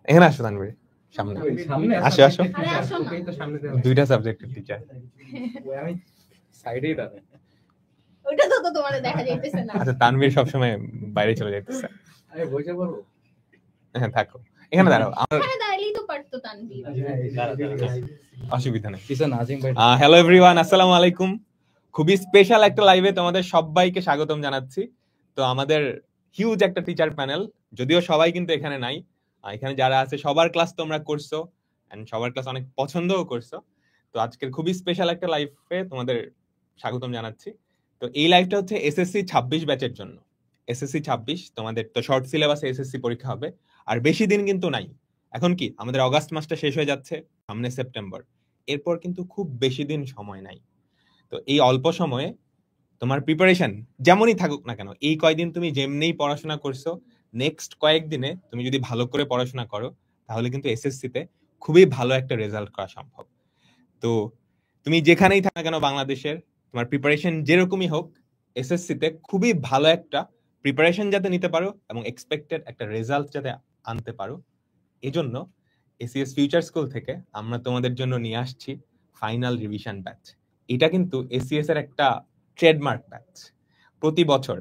এখানে আসো তানভীর, সামনে আসো আসো। দুইটা সাবজেক্টের টিচার, আমি সাইডেই দাঁড়াই। ওটা তো তোমাদের দেখা যাইতেছে না। আচ্ছা তানভীর সবসময় বাইরে চলে যাইতেছে। আরে বসে পড়ো। হ্যাঁ থাকো, এখানে দাঁড়াও। এখানে দাঁড়ালেই তো পারতো তানভীর। অসুবিধা নেই। কিসে নাজিম ভাই। হ্যালো এভরিওয়ান, আসসালামু আলাইকুম। খুবই স্পেশাল একটা লাইভে তোমাদের সবাইকে স্বাগতম জানাচ্ছি। তো আমাদের হিউজ একটা টিচার প্যানেল, যদিও সবাই কিন্তু এখানে নাই। এখানে যারা আছে সবার ক্লাস তোমরা করছো এন্ড সবার ক্লাস অনেক পছন্দও করছো। তো আজকের খুবই স্পেশাল একটা লাইভে তোমাদের স্বাগতম জানাচ্ছি। তো এই লাইভটা হচ্ছে এসএসসি 26 ব্যাচের জন্য। এসএসসি 26 তোমাদের তো শর্ট সিলেবাসে এসএসসি পরীক্ষা হবে, আর বেশি দিন কিন্তু নাই। এখন কি আমাদের অগাস্ট মাসটা শেষ হয়ে যাচ্ছে, সামনে সেপ্টেম্বর, এরপর কিন্তু খুব বেশি দিন সময় নাই। তো এই অল্প সময়ে তোমার প্রিপারেশন যেমনই থাকুক না কেন, এই কয়েকদিন তুমি যেমনিই পড়াশোনা করছো, নেক্সট কয়েকদিনে তুমি যদি ভালো করে পড়াশোনা করো তাহলে কিন্তু এসএসসিতে খুবই ভালো একটা রেজাল্ট করা সম্ভব। তো তুমি যেখানেই থাকো না কেন বাংলাদেশের, তোমার প্রিপারেশন যেরকমই হোক, এসএসসিতে খুবই ভালো একটা প্রিপারেশন যাতে নিতে পারো এবং এক্সপেক্টেড একটা রেজাল্ট যাতে আনতে পারো, এজন্য এসিএস ফিউচার স্কুল থেকে আমরা তোমাদের জন্য নিয়ে আসছি ফাইনাল রিভিশন ব্যাচ। এটা কিন্তু এসিএস এর একটা ট্রেডমার্ক ব্যাচ। প্রতি বছর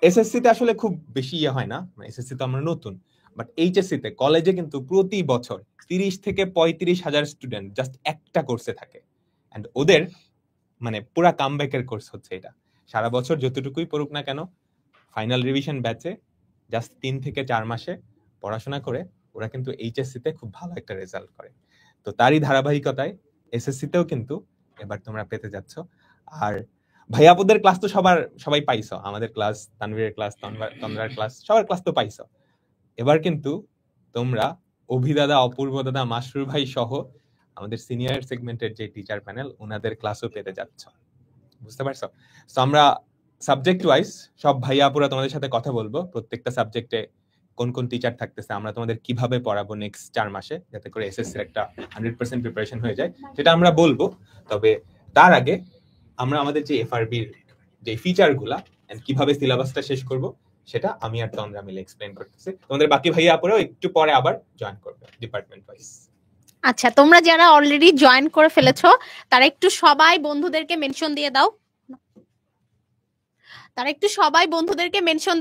এসএসসি তে আসলে খুব বেশি ইয়ে হয় না, এসএসসি তো আমরা নতুন, বাট এইচএসসি তে কলেজে কিন্তু প্রতি বছর 30 থেকে 35 হাজার স্টুডেন্ট জাস্ট একটা কোর্সে থাকে। এন্ড ওদের মানে পুরা কামব্যাকের কোর্স হচ্ছে এটা। সারা বছর যতটুকুই পড়ুক না কেন, ফাইনাল রিভিশন ব্যাচে জাস্ট 3 থেকে 4 মাসে পড়াশোনা করে ওরা কিন্তু এইচএসসি তে খুব ভালো একটা রেজাল্ট করে। তো তারই ধারাবাহিকতায় এসএসসি তেও কিন্তু এবার তোমরা পেতে যাচ্ছ। আর ভাইয়াপুদের ক্লাস তো সবাই পাইছো, আমাদের ক্লাস, তানভীরের ক্লাস, তন্দ্রার ক্লাস, সবার ক্লাস তো পাইছো। এবার কিন্তু তোমরা অভিদাদা, অপূর্ব দাদা, মাসরুর ভাই সহ আমাদের সিনিয়র সেগমেন্টের যে টিচার প্যানেল, ওনাদের ক্লাসও পেতে যাচ্ছ। বুঝতে পারছো? তো আমরা সাবজেক্ট ওয়াইজ সব ভাইয়াপুরা তোমাদের সাথে কথা বলবো, প্রত্যেকটা সাবজেক্টে কোন কোন টিচার থাকতেছে, আমরা তোমাদের কিভাবে পড়াবো নেক্সট 4 মাসে, যাতে করে এসএসসির একটা 100% প্রিপারেশন হয়ে যায়, সেটা আমরা বলবো। তবে তার আগে আমরা আমাদের যে এফআরবির যে ফিচারগুলা এন্ড কিভাবে সিলেবাসটা শেষ করব, সেটা আমি আর তন্দ্রা মিলে এক্সপ্লেইন করতেছি। তোমাদের বাকি ভাইয়া আপুরাও একটু পরে আবার জয়েন করবে ডিপার্টমেন্ট ওয়াইজ। আচ্ছা, তোমরা যারা অলরেডি জয়েন করে ফেলেছো তারা একটু সবাই বন্ধুদেরকে মেনশন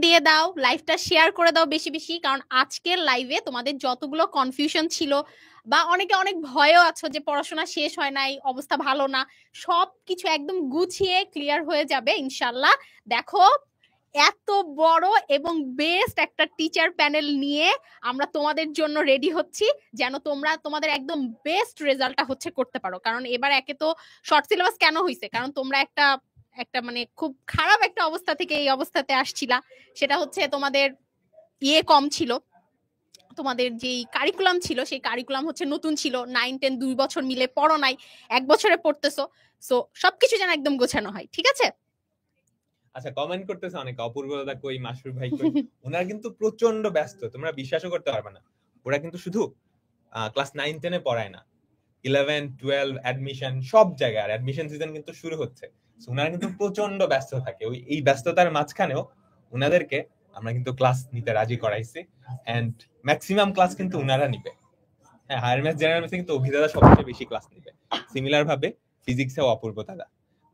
দিয়ে দাও। লাইভটা শেয়ার করে দাও বেশি বেশি, কারণ আজকের লাইভে তোমাদের যতগুলো কনফিউশন ছিল বা অনেকে অনেক ভয়ও আছো যে পড়াশোনা শেষ হয় নাই, অবস্থা ভালো না, সবকিছু একদম গুছিয়ে ক্লিয়ার হয়ে যাবে ইনশাল্লাহ। দেখো, এত বড় এবং বেস্ট একটা টিচার প্যানেল নিয়ে আমরা তোমাদের জন্য রেডি হচ্ছি, যেন তোমরা তোমাদের একদম বেস্ট রেজাল্টটা হচ্ছে করতে পারো। কারণ এবার একে তো শর্ট সিলেবাস কেন হয়েছে, কারণ তোমরা একটা মানে খুব খারাপ একটা অবস্থা থেকে এই অবস্থাতে আসছিলা। সেটা হচ্ছে তোমাদের কম ছিল, তোমাদের যেই কারিকুলাম ছিল সেই কারিকুলাম হচ্ছে নতুন ছিল, 9-10 2 বছর মিলে পড়ো নাই, 1 বছরে পড়তেছো। সো সবকিছু যেন একদম গোছানো হয়, ঠিক আছে? আচ্ছা, কমেন্ট করতেছে অনেকে, অপূর্ব দাদা কই, মাসুর ভাই কই। ওনারা কিন্তু প্রচন্ড ব্যস্ত, তোমরা বিশ্বাসও করতে পারবে না। ওরা কিন্তু শুধু ক্লাস 9-10 এ পড়ায় না, 11-12 অ্যাডমিশন, সব জায়গায় অ্যাডমিশন সিজন কিন্তু শুরু হচ্ছে। ওনারা কিন্তু প্রচন্ড ব্যস্ত থাকে। এই ব্যস্ততার মাঝখানেও ওনাদেরকে আমরা কিন্তু ক্লাস নিতে রাজি করাইছি, এন্ড ম্যাক্সিমাম ক্লাস কিন্তু ওনারা নিবে। হ্যাঁ, হায়ার ম্যাথস জেনারেল ম্যাথসে কিন্তু অভিদাদা সবচেয়ে বেশি ক্লাস নিবে, সিমিলার ভাবে ফিজিক্সেও অপূর্ব দাদা।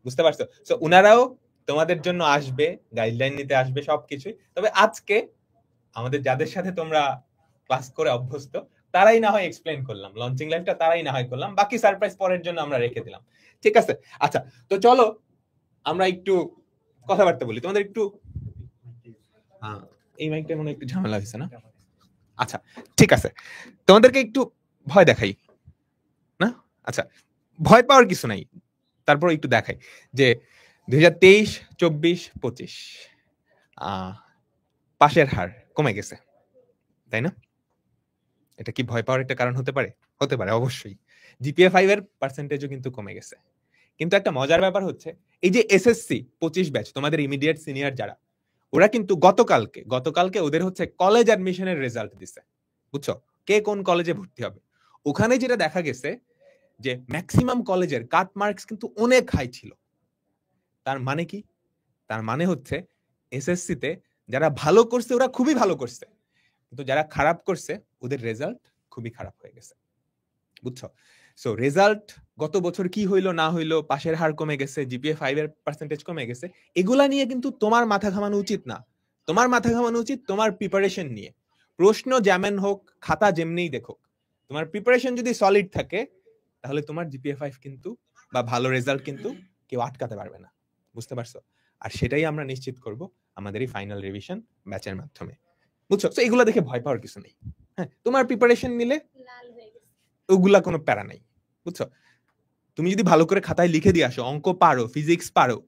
বুঝতে পারছো? সো ওনারাও তোমাদের জন্য আসবে, গাইডলাইন নিতে আসবে, সবকিছুই। তবে আজকে আমাদের যাদের সাথে তোমরা ক্লাস করে অভ্যস্ত, তারাই না হয় এক্সপ্লেইন করলাম, লঞ্চিং লাইভটা তারাই না হয় করলাম, বাকি সারপ্রাইজ পরের জন্য আমরা রেখে দিলাম। ঠিক আছে? আচ্ছা, তো চলো আমরা একটু কথাবার্তা বলি। তোমাদের একটু এই মাইকটা মনে একটু ঝামেলা হয়েছে না? আচ্ছা, ঠিক আছে, তোমাদেরকে একটু ভয় দেখাই না? আচ্ছা, ভয় পাওয়ার কিছু নাই, তারপর একটু দেখাই যে 2023, 24, 25 পাশের হার কমে গেছে, তাই না? এটা কি ভয় পাওয়ার একটা কারণ হতে পারে? হতে পারে, অবশ্যই। জিপিএ 5 এর পার্সেন্টেজও কিন্তু কমে গেছে। কিন্তু একটা মজার ব্যাপার হচ্ছে, এই যে এসএসসি 25 ব্যাচ, তোমাদের ইমিডিয়েট সিনিয়র যারা, ওরা কিন্তু গতকালকে ওদের হচ্ছে কলেজ অ্যাডমিশনের রেজাল্ট দিছে। বুঝছো? কে কোন কলেজে ভর্তি হবে। ওখানে যেটা দেখা গেছে যে ম্যাক্সিমাম কলেজের কাট মার্কস কিন্তু অনেক হাই ছিল। তার মানে কি? তার মানে হচ্ছে এসএসসি তে যারা ভালো করছে ওরা খুবই ভালো করছে, কিন্তু যারা খারাপ করছে ওদের রেজাল্ট খুবই খারাপ হয়ে গেছে, বুঝছো? সো রেজাল্ট গত বছর কি হইলো না হইলো, পাশের হার কমে গেছে, জিপিএ 5 এর পার্সেন্টেজ কমে গেছে, এগুলা নিয়ে কিন্তু তোমার মাথা ঘামানো উচিত না। তোমার মাথা ঘামানো উচিত তোমার প্রিপারেশন নিয়ে। প্রশ্ন যেমন হোক, খাতা যেমনিই দেখো, তোমার প্রিপারেশন যদি সলিড থাকে তাহলে তোমার জিপিএ 5 কিন্তু বা ভালো রেজাল্ট কিন্তু কেউ আটকাতে পারবে না, বুঝতে পারছো? আর সেটাই আমরা নিশ্চিত করব আমাদের এই ফাইনাল রিভিশন ব্যাচের মাধ্যমে, বুঝছো? তো এগুলা দেখে ভয় পাওয়ার কিছু নেই। হ্যাঁ, তোমার প্রিপারেশন নিলে ওগুলা কোনো প্যারা নাই, বুঝছো? তুমি যদি ভালো করে খাতায় লিখে দিয়ে আসো, অঙ্ক পারো, ফিজিক্স পারো,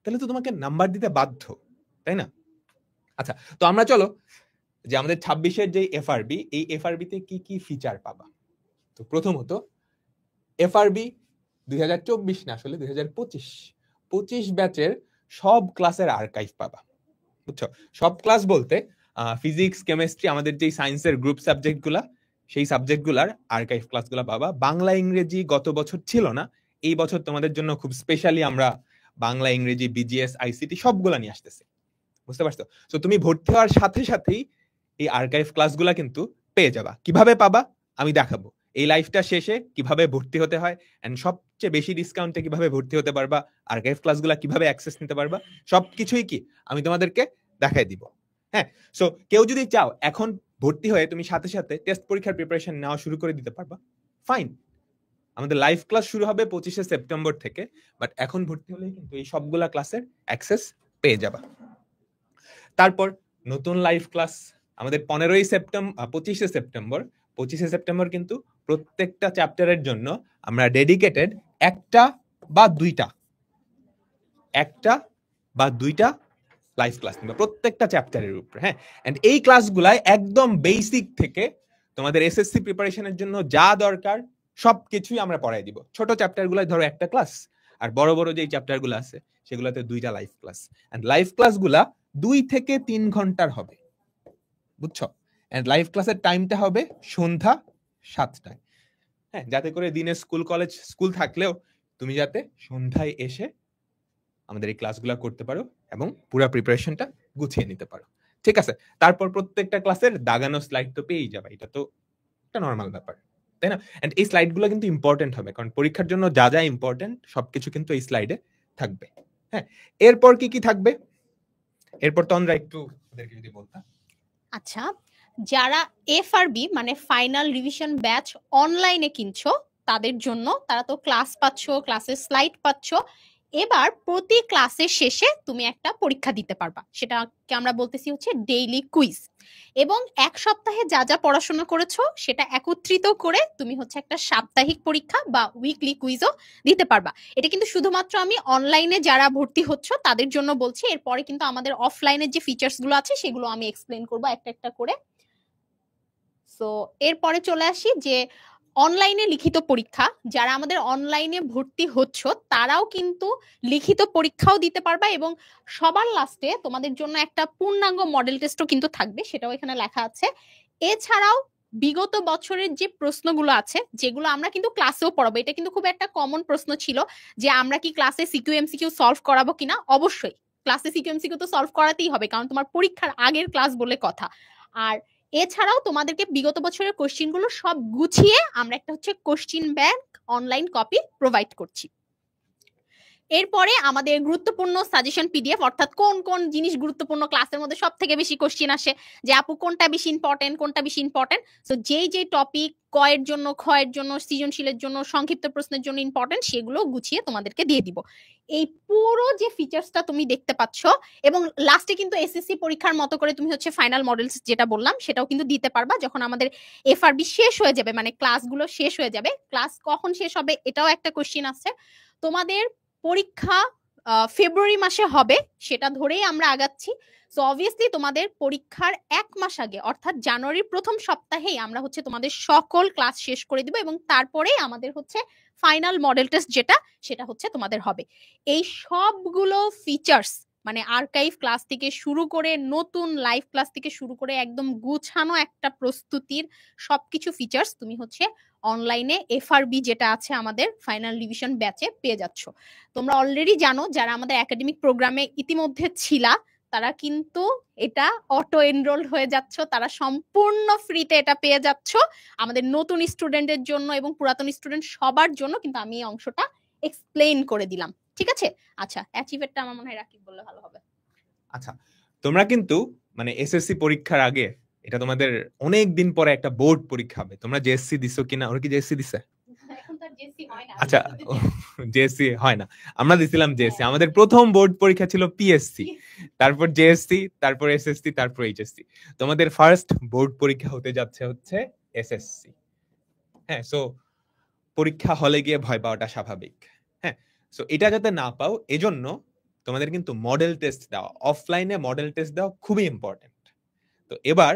তাহলে তো তোমাকে নাম্বার দিতে বাধ্য, তাই না? আচ্ছা, তো আমরা চলো যে আমাদের 26-এর যে এফআরবি, এই এফআরবিতে কি কি ফিচার পাবা। তো প্রথমত এফআরবি 2024 না, আসলে 2025 ব্যাচের সব ক্লাসের আর্কাইভ পাবা, বুঝছো? সব ক্লাস বলতে ফিজিক্স, কেমিস্ট্রি, আমাদের যে সায়েন্সের গ্রুপ সাবজেক্ট গুলা, সেই সাবজেক্ট গুলার আর্কাইভ ক্লাসগুলা পাবা। বাংলা ইংরেজি গত বছর ছিল না, এই বছর তোমাদের জন্য খুব স্পেশালি আমরা বাংলা ইংরেজি বিজিএস আইসিটি সবগুলা নিয়ে আসতেছি, বুঝতে পারছো? তো তুমি ভর্তি হওয়ার সাথে সাথেই এই আর্কাইভ ক্লাসগুলা কিন্তু পেয়ে যাবা। কিভাবে পাবা আমি দেখাবো, এই লাইফটা শেষে কিভাবে ভর্তি হতে হয়, এন্ড সবচেয়ে বেশি ডিসকাউন্টে কিভাবে ভর্তি হতে পারবা, আর্কাইভ ক্লাসগুলা কিভাবে অ্যাক্সেস নিতে পারবা, সবকিছুই কি আমি তোমাদেরকে দেখাই দিব। হ্যাঁ, সো কেউ যদি চাও এখন ভর্তি হয়ে তুমি সাথে সাথে টেস্ট পরীক্ষার প্রিপারেশন নেওয়া শুরু করে দিতে পারবা, ফাইন। আমাদের লাইভ ক্লাস শুরু হবে 25শে সেপ্টেম্বর থেকে, বাট এখন ভর্তি হলেই কিন্তু এই সবগুলা ক্লাসের অ্যাক্সেস পেয়ে যাবা। তারপর নতুন লাইভ ক্লাস আমাদের 25শে সেপ্টেম্বর কিন্তু প্রত্যেকটা চ্যাপ্টারের জন্য আমরা ডেডিকেটেড একটা বা দুইটা লাইভ ক্লাস নিব প্রত্যেকটা চ্যাপ্টারের উপরে। হ্যাঁ, এন্ড এই ক্লাসগুলাই একদম বেসিক থেকে তোমাদের এসএসসি প্রিপারেশনের জন্য যা দরকার সবকিছুই আমরা পড়াই দিব। ছোট চ্যাপ্টারগুলাই ধরো একটা ক্লাস, আর বড় বড় যেই চ্যাপ্টারগুলো আছে সেগুলোতে দুইটা লাইভ ক্লাস। এন্ড লাইভ ক্লাসগুলা 2 থেকে 3 ঘন্টার হবে, বুঝছো? এন্ড লাইভ ক্লাসের টাইমটা হবে সন্ধ্যা 7টায়। হ্যাঁ, যাতে করে দিনে স্কুল থাকলেও তুমি যাতে সন্ধ্যায় এসে আমাদের এই ক্লাসগুলো করতে পারো এবং পুরো প্রিপারেশনটা গুছিয়ে নিতে পারো, ঠিক আছে? তারপর প্রত্যেকটা ক্লাসের দাগানো স্লাইড তো পেয়েই যাবে, এটা তো একটা নর্মাল ব্যাপার, তাই না? এন্ড এই স্লাইডগুলো কিন্তু ইম্পর্টেন্ট হবে, কারণ পরীক্ষার জন্য যা যা ইম্পর্টেন্ট সবকিছু কিন্তু এই স্লাইডে থাকবে। হ্যাঁ, এরপর কি কি থাকবে, এরপর তো আমরা একটু ওদেরকে যদি বলতাম। আচ্ছা, যারা এফআরবি মানে ফাইনাল রিভিশন ব্যাচ অনলাইনে কিনছো তাদের জন্য, তারা তো ক্লাস পাচ্ছ, ক্লাসের স্লাইড পাচ্ছ, এবার প্রতি ক্লাসের শেষে তুমি একটা পরীক্ষা দিতে পারবা, সেটাকে আমরা বলতেছি হচ্ছে ডেইলি কুইজ। এবং এক সপ্তাহে যা যা পড়াশোনা করেছো সেটা একত্রিত করে তুমি হচ্ছে একটা সাপ্তাহিক পরীক্ষা বা উইকলি কুইজও দিতে পারবা। এটা কিন্তু শুধুমাত্র আমি অনলাইনে যারা ভর্তি হচ্ছ তাদের জন্য বলছি, এরপরে কিন্তু আমাদের অফলাইনের যে ফিচার্স গুলো আছে সেগুলো আমি এক্সপ্লেন করবো একটা একটা করে। সো এরপরে চলে আসি যে অনলাইনে লিখিত পরীক্ষা, যারা আমাদের অনলাইনে ভর্তি হচ্ছ তারাও কিন্তু লিখিত পরীক্ষাও দিতে পারবা, এবং সবার লাস্টে তোমাদের জন্য একটা পূর্ণাঙ্গ মডেল টেস্টও কিন্তু থাকবে, সেটাও এখানে লেখা আছে। এছাড়াও বিগত বছরের যে প্রশ্নগুলো আছে যেগুলো আমরা কিন্তু ক্লাসেও পড়াবো, এটা কিন্তু খুব একটা কমন প্রশ্ন ছিল যে আমরা কি ক্লাসে সিকিউ এমসিকিউ সলভ করাবো কিনা। অবশ্যই ক্লাসে সিকিউ এমসিকিউ তো সলভ করাতেই হবে, কারণ তোমার পরীক্ষার আগের ক্লাস বলে কথা। আর এছাড়াও তোমাদেরকে বিগত বছরের কোশ্চিন গুলো সব গুছিয়ে আমরা একটা হচ্ছে question bank online copy provide করছি। এরপরে আমাদের গুরুত্বপূর্ণ সাজেশন পিডিএফ, অর্থাৎ কোন কোন জিনিস গুরুত্বপূর্ণ, ক্লাসের মধ্যে সব থেকে বেশি কোশ্চিন আসে যে আপু কোনটা বেশি ইম্পর্টেন্ট, সো যেই টপিক কয়ের জন্য, ক্ষয়ের জন্য, সৃজনশীলের জন্য, সংক্ষিপ্ত প্রশ্নের জন্য ইম্পর্টেন্ট সেগুলো গুছিয়ে তোমাদেরকে দিয়ে দিব। এই পুরো যে ফিচার্সটা তুমি দেখতে পাচ্ছ, এবং লাস্টে কিন্তু এসএসসি পরীক্ষার মতো করে তুমি হচ্ছে ফাইনাল মডেলস যেটা বললাম সেটাও কিন্তু দিতে পারবা যখন আমাদের এফআরবি শেষ হয়ে যাবে, মানে ক্লাসগুলো শেষ হয়ে যাবে। ক্লাস কখন শেষ হবে এটাও একটা কোশ্চিন আছে। তোমাদের পরীক্ষা ফেব্রুয়ারি মাসে হবে, সেটা ধরেই আমরা আগাচ্ছি। সো অবভিয়াসলি তোমাদের পরীক্ষার 1 মাস আগে অর্থাৎ জানুয়ারির প্রথম সপ্তাহেই আমরা হচ্ছে তোমাদের সকল ক্লাস শেষ করে দিব, এবং তারপরে আমাদের হচ্ছে ফাইনাল মডেল টেস্ট সেটা হচ্ছে তোমাদের হবে। এই সবগুলো ফিচার্স মানে আর্কাইভ ক্লাস থেকে শুরু করে নতুন লাইভ ক্লাস থেকে শুরু করে একদম গুছানো একটা প্রস্তুতির সবকিছু ফিচার্স তুমি হচ্ছে অনলাইনে এফআরবি যেটা আছে আমাদের ফাইনাল রিভিশন ব্যাচে পেয়ে যাচ্ছ। তোমরা অলরেডি জানো, যারা আমাদের একাডেমিক প্রোগ্রামে ইতিমধ্যে ছিলা তারা কিন্তু এটা অটো এনরোল হয়ে যাচ্ছ, তারা সম্পূর্ণ ফ্রিতে এটা পেয়ে যাচ্ছ আমাদের নতুন স্টুডেন্টের জন্য এবং পুরাতন স্টুডেন্ট সবার জন্য। কিন্তু আমি এই অংশটা এক্সপ্লেইন করে দিলাম, ঠিক আছে? আচ্ছা, অ্যাচিভেটটা আমার মনে হয় রাকিব বললে ভালো হবে। আচ্ছা, তোমরা কিন্তু মানে এসএসসি পরীক্ষার আগে এটা তোমাদের অনেক দিন পরে একটা বোর্ড পরীক্ষা হবে। তোমরা জেএসসি দিছো কিনা? ওরা কি জেএসসি দিছে? এখন তো আর জেসি হয় না। আচ্ছা, জেএসসি হয় না, আমরা দিছিলাম জেএসসি। আমাদের প্রথম বোর্ড পরীক্ষা ছিল পিএসসি, তারপর জেএসসি, তারপর এসএসসি, তারপর এইচএসসি। তোমাদের ফার্স্ট বোর্ড পরীক্ষা হতে যাচ্ছে হচ্ছে এসএসসি। হ্যাঁ, সো পরীক্ষা হলে গিয়ে ভয় পাওয়াটা স্বাভাবিক। হ্যাঁ, সো এটা যাতে না পাও এজন্য তোমাদের কিন্তু মডেল টেস্ট দেওয়া, অফলাইনে মডেল টেস্ট দেওয়া খুবই ইম্পর্টেন্ট। তো এবার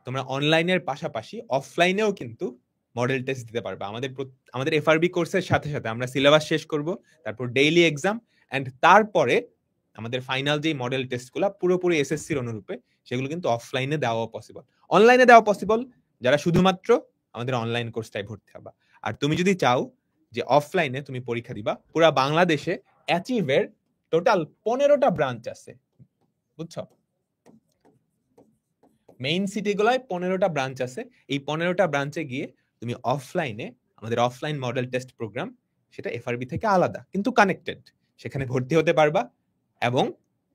তোমরা অনলাইনের পাশাপাশি অফলাইনেও কিন্তু মডেল টেস্ট দিতে পারবে। আমাদের এফআরবি কোর্সের সাথে সাথে আমরা সিলেবাস শেষ করব, তারপর ডেইলি এক্সাম, এন্ড তারপরে আমাদের ফাইনাল যেই মডেল টেস্টগুলো পুরোপুরি এসএসসির অনুরূপে, সেগুলো কিন্তু অফলাইনে দেওয়া পসিবল। অনলাইনে দেওয়া পসিবল যারা শুধুমাত্র আমাদের অনলাইন কোর্সটাই ভর্তি হবা। আর তুমি যদি চাও যে অফলাইনে তুমি পরীক্ষা দিবা, পুরা বাংলাদেশে অ্যাচিভের টোটাল 15টা ব্রাঞ্চ আছে, বুঝছো? মেইন সিটিগুলোয় 15টা ব্রাঞ্চ আছে। এই 15টা ব্রাঞ্চে গিয়ে তুমি অফলাইনে আমাদের অফলাইন মডেল টেস্ট প্রোগ্রাম, সেটা এফআরবি থেকে আলাদা কিন্তু কানেক্টেড, সেখানে ভর্তি হতে পারবা এবং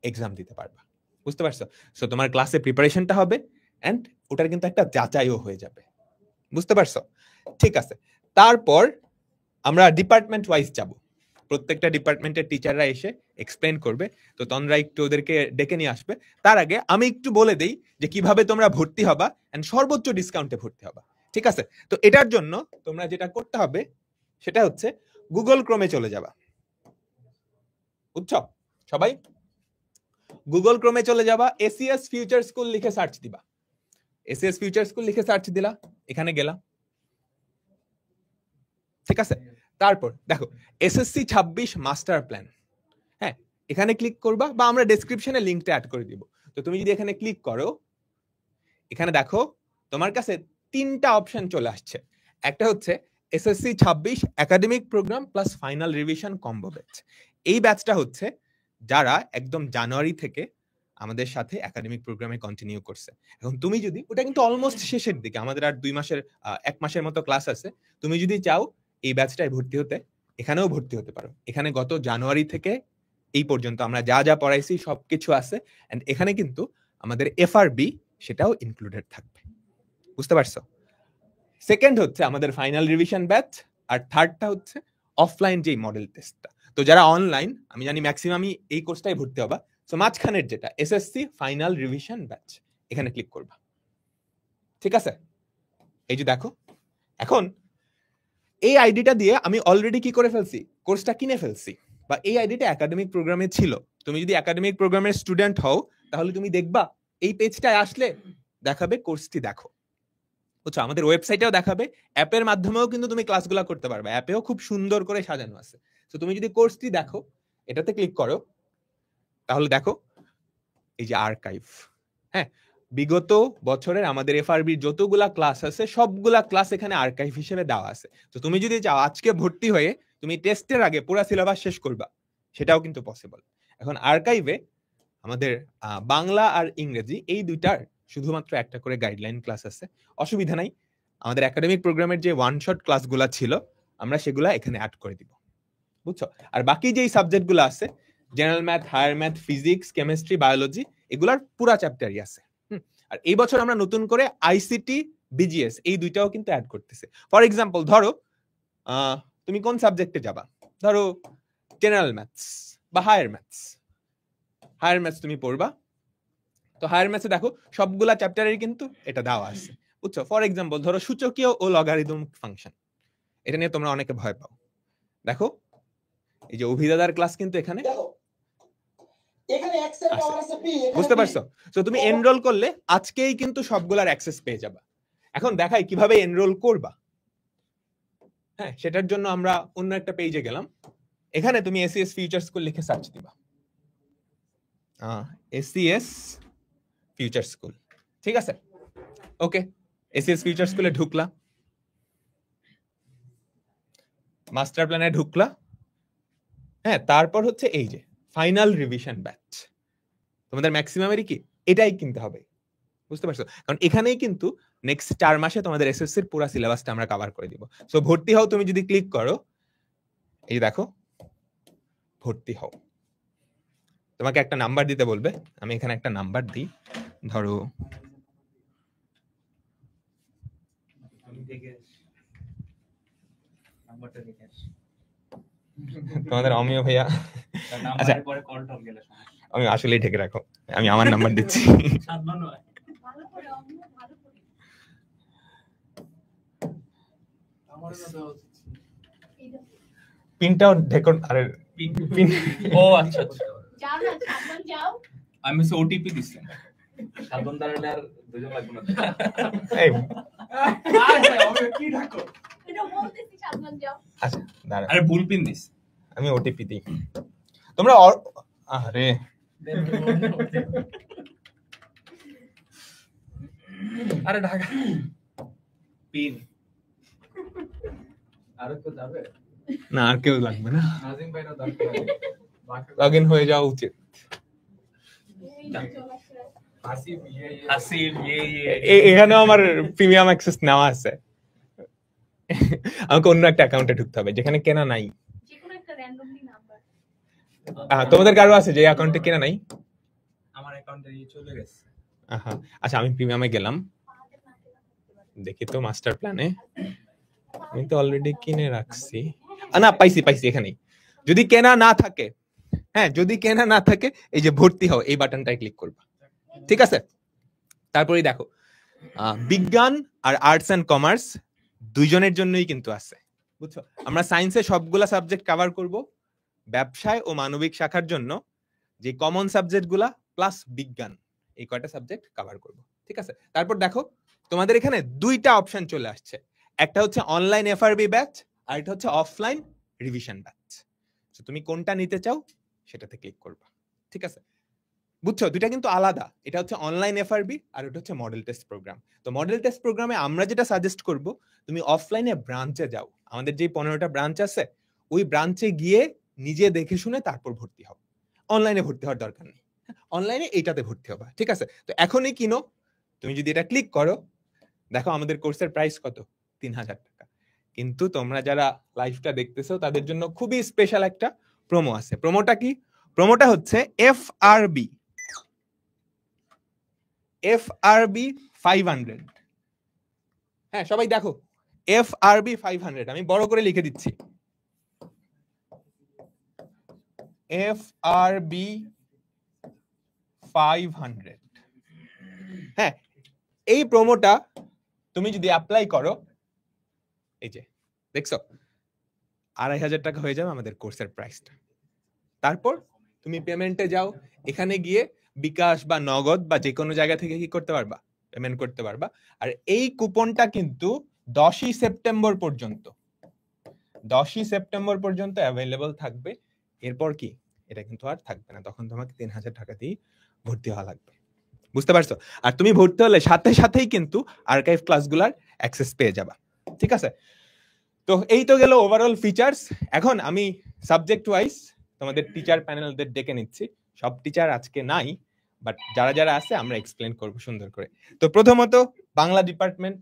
এক্সাম দিতে পারবা। বুঝতে পারছো? সো তোমার ক্লাসে প্রিপারেশনটা হবে এন্ড ওটার কিন্তু একটা যাচাইও হয়ে যাবে। বুঝতে পারছো? ঠিক আছে, তারপর আমরা ডিপার্টমেন্ট ওয়াইজ যাব। প্রত্যেকটা ডিপার্টমেন্টের টিচাররা এসে এক্সপ্লেন করবে। তো তোমরা একটু ওদেরকে ডেকে নিয়ে আসবে। তার আগে আমি একটু বলে দেই যে কিভাবে তোমরা ভর্তি হবা এন্ড সর্বোচ্চ ডিসকাউন্টে ভর্তি হবা। ঠিক আছে? তো এটার জন্য তোমরা যেটা করতে হবে সেটা হচ্ছে গুগল ক্রোমে চলে যাবা। বুঝছো সবাই? গুগল ক্রোমে চলে যাবা, এসিএস ফিউচার স্কুল লিখে সার্চ দিবা। এসিএস ফিউচার স্কুল লিখে সার্চ দিলা, এখানে গেলা। ঠিক আছে, তারপর দেখো এসএসসি 26 মাস্টার প্ল্যান। হ্যাঁ, এখানে ক্লিক করবা, বা আমরা ডেসক্রিপশনে লিংকটা অ্যাড করে দিব। তো তুমি যদি এখানে ক্লিক করো, এখানে দেখো তোমার কাছে 3টা অপশন চলে আসছে। একটা হচ্ছে SSC 26 academic program plus final revision combo batch. এই ব্যাচটা হচ্ছে যারা একদম জানুয়ারি থেকে আমাদের সাথে একাডেমিক প্রোগ্রামে কন্টিনিউ করছে। এখন তুমি যদি, ওটা কিন্তু অলমোস্ট শেষের দিকে, আমাদের আর 1 মাসের মতো ক্লাস আছে। তুমি যদি চাও এই ব্যাচটায় ভর্তি হতে, এখানেও ভর্তি হতে পারো। এখানে গত জানুয়ারি থেকে এই পর্যন্ত আমরা যা যা পড়াইছি সবকিছু আছে, এন্ড এখানে কিন্তু আমাদের এফআরবি সেটাও ইনক্লুডেড থাকবে। বুঝতে পারছো? সেকেন্ড হচ্ছে আমাদের ফাইনাল রিভিশন ব্যাচ, আর থার্ডটা হচ্ছে অফলাইন যেই মডেল টেস্টটা। তো যারা অনলাইন, আমি জানি ম্যাক্সিমামই এই কোর্সটাই ভর্তি হবা। সো মাঝখানের যেটা এসএসসি ফাইনাল রিভিশন ব্যাচ, এখানে ক্লিক করবা। ঠিক আছে, এই যে দেখো, এখন এই আইডিটা দিয়ে আমি অলরেডি কি করে ফেলছি, কোর্সটা কিনে ফেলছি, বা এই আইডিটা একাডেমিক প্রোগ্রামে ছিল। তুমি যদি একাডেমিক প্রোগ্রামের স্টুডেন্ট হও, তাহলে তুমি দেখবা এই পেজটায় আসলে দেখাবে কোর্সটি দেখো। বুঝছো? আমাদের ওয়েবসাইটেও দেখাবে, অ্যাপের মাধ্যমেও কিন্তু তুমি ক্লাসগুলো করতে পারবে। অ্যাপেও খুব সুন্দর করে সাজানো আছে। তো তুমি যদি কোর্সটি দেখো, এটাতে ক্লিক করো, তাহলে দেখো এই যে আর্কাইভ। হ্যাঁ, বিগত বছরের আমাদের এফআরবি যতগুলা ক্লাস আছে সবগুলা ক্লাস এখানে আর্কাইভ হিসেবে দেওয়া আছে। তো তুমি যদি চাও আজকে ভর্তি হয়ে তুমি টেস্টের আগে পুরো সিলেবাস শেষ করবা, সেটাও কিন্তু পসিবল। এখন আর্কাইভে আমাদের বাংলা আর ইংরেজি এই দুইটার শুধুমাত্র একটা করে গাইডলাইন ক্লাস আছে। অসুবিধা নাই, আমাদের একাডেমিক প্রোগ্রামের যে ওয়ান শট ক্লাসগুলা ছিল আমরা সেগুলা এখানে অ্যাড করে দিব। বুঝছো? আর বাকি যেই সাবজেক্টগুলো আছে, general math, higher math, physics, chemistry, biology, এগুলার পুরা চ্যাপ্টারই আছে। আর এই বছর আমরা নতুন করে আইসিটি, বিজিএস এই দুইটাও কিন্তু অ্যাড করতেছে। ফর এক্সাম্পল ধরো তুমি কোন সাবজেক্টে যাবা, ধরো জেনারেল ম্যাথস বা হায়ার ম্যাথস। হায়ার ম্যাথস তুমি পড়বা, তো হায়ার ম্যাথসে দেখো সবগুলা চ্যাপ্টারের কিন্তু এটা দেওয়া আছে। বুঝছো? ফর এক্সাম্পল ধরো সূচকীয় ও লগারিদম ফাংশন, এটা নিয়ে তোমরা অনেকে ভয় পাও। দেখো এই যে অভিদাদার ক্লাস কিন্তু এখানে, বুঝতে পারছো? তো তুমি এনরোল করলে আজকেই কিন্তু সবগুলার অ্যাক্সেস পেয়ে যাবা। এখন দেখাই কিভাবে এনরোল করবা। হ্যাঁ, সেটার জন্য আমরা অন্য একটা পেজে গেলাম। এখানে তুমি এসিএস ফিউচার স্কুল লিখে সার্চ দিবা। এসিএস ফিউচার স্কুল, ঠিক আছে? ওকে, এসিএস ফিউচার স্কুলে ঢুকলা, মাস্টার প্ল্যানে ঢুকলা। হ্যাঁ, তারপর হচ্ছে এই যে ফাইনাল রিভিশন ব্যাচ। তোমাদের ম্যাক্সিমামেরই কি এটাই কিনতে হবে, বুঝতে পারছো? কারণ এখানেই কিন্তু নেক্সট 4 মাসে তোমাদের এসএসসির পুরো সিলেবাসটা আমরা কভার করে দিব। সো ভর্তি হও, তুমি যদি ক্লিক করো, এই দেখো ভর্তি হও, তোমাকে একটা নাম্বার দিতে বলবে। আমি এখানে একটা নাম্বার দিই, ধরো তোমাদের অমিয় ভাইয়া। আচ্ছা আমি আসলেই ঢেকে রাখো, আমি আমার নাম্বার দিচ্ছি। পিনটাও ঢেকো। আরে পিন, ও আচ্ছা আচ্ছা, যাও না সাবধান যাও। আমি সে ওটিপি দিছি। সাবধান দাঁড়ালে আর দুজন লাগবে না। এই কি ঢাকো? এটা বলতেছি সাবধান যাও। আচ্ছা দাঁড়া, আরে ভুল পিন দিস। আমি ওটিপি দিই, তোমরা আরে আরে ঢাকা পিন আর কেউ যাবে? না আর কেউ লাগবে না, নাজিম ভাইরা দরকার। লগ ইন হয়ে যাওয়া উচিত। আসিফ ইয়ে আসিফ এখানেও আমার প্রিমিয়াম অ্যাক্সেস নেওয়া আছে, আমাকে অন্য একটা অ্যাকাউন্টে ঢুকতে হবে যেখানে কেনা নাই। যেকোনো একটা র্যান্ডমলি নাম্বার। তোমাদের কারো আছে যে অ্যাকাউন্টে কেনা নাই? আমার অ্যাকাউন্টে চলে গেছে। আচ্ছা আমি প্রিমিয়ামে গেলাম, দেখি তো মাস্টার প্ল্যানে, আমি তো অলরেডি কিনে রাখছি। না পাইছি পাইছি এখানেই। যদি কেনা না থাকে, হ্যাঁ যদি কেনা না থাকে, এই যে ভর্তি হও এই বাটনটায় ক্লিক করবা, ঠিক আছে? তারপরেই দেখো বিজ্ঞান আর আর্টস এন্ড কমার্স দুইজনের জন্যই কিন্তু আছে, বুঝছো? আমরা সায়েন্সে সবগুলা সাবজেক্ট কভার করব, ব্যবসায় ও মানবিক শাখার জন্য যে কমন সাবজেক্টগুলা প্লাস বিজ্ঞান, এই কয়টা সাবজেক্ট কভার করব, ঠিক আছে? তারপর দেখো তোমাদের এখানে দুইটা অপশন চলে আসছে, একটা হচ্ছে অনলাইন এফআরবি ব্যাচ আর এটা হচ্ছে অফলাইন রিভিশন ব্যাচ। তো তুমি কোনটা নিতে চাও সেটাতে ক্লিক করবা, ঠিক আছে? বুঝছো, দুইটা কিন্তু আলাদা। এটা হচ্ছে অনলাইন এফআরবি আর এটা হচ্ছে মডেল টেস্ট প্রোগ্রাম। তো মডেল টেস্ট প্রোগ্রামে আমরা যেটা সাজেস্ট করব, তুমি অফলাইনে ব্রাঞ্চে যাও, আমাদের যে 15টা ব্রাঞ্চ আছে ওই ব্রাঞ্চে গিয়ে নিজে দেখে শুনে তারপর ভর্তি হও, অনলাইনে ভর্তি হওয়ার দরকার নেই। অনলাইনে এইটাতে ভর্তি হবা, ঠিক আছে? তো এখনই কিনো, তুমি যদি এটা ক্লিক করো, দেখো আমাদের কোর্সের প্রাইস কত, 3000 টাকা। কিন্তু তোমরা যারা লাইভটা দেখতেছো তাদের জন্য খুবই স্পেশাল একটা প্রোমো আছে। প্রোমোটা কি? প্রোমোটা হচ্ছে এফআরবি 500। হ্যাঁ সবাই দেখো, এফআরবি 500, আমি বড় করে লিখে দিচ্ছি, এফআরবি 500। হ্যাঁ এই প্রোমোটা তুমি যদি অ্যাপ্লাই করো, এই যে দেখছো 2500 টাকা হয়ে যাবে আমাদের কোর্সের প্রাইসটা। তারপর তুমি পেমেন্টে যাও, এখানে গিয়ে বিকাশ বা নগদ বা যে কোনো জায়গা থেকে কি করতে পারবা, পেমেন্ট করতে পারবা। আর এই কুপনটা কিন্তু 10ই সেপ্টেম্বর পর্যন্ত, 10ই সেপ্টেম্বর পর্যন্ত অ্যাভেলেবল থাকবে। এরপর কি এটা কিন্তু আর থাকবে না, তখন তোমাকে 3000 টাকা দিয়ে ভর্তি হওয়া লাগবে, বুঝতে পারছো? আর তুমি ভর্তি হলে সাথে সাথেই কিন্তু আর্কাইভ ক্লাসগুলার অ্যাক্সেস পেয়ে যাবা, ঠিক আছে? তো এই তো গেল ওভারঅল ফিচার্স। এখন আমি সাবজেক্ট ওয়াইজ তোমাদের টিচার প্যানেলদের ডেকে নিচ্ছি। সব টিচার আজকে নাই, বাট যারা যারা আছে আমরা এক্সপ্লেন করব সুন্দর করে। তো প্রথমত বাংলা ডিপার্টমেন্ট,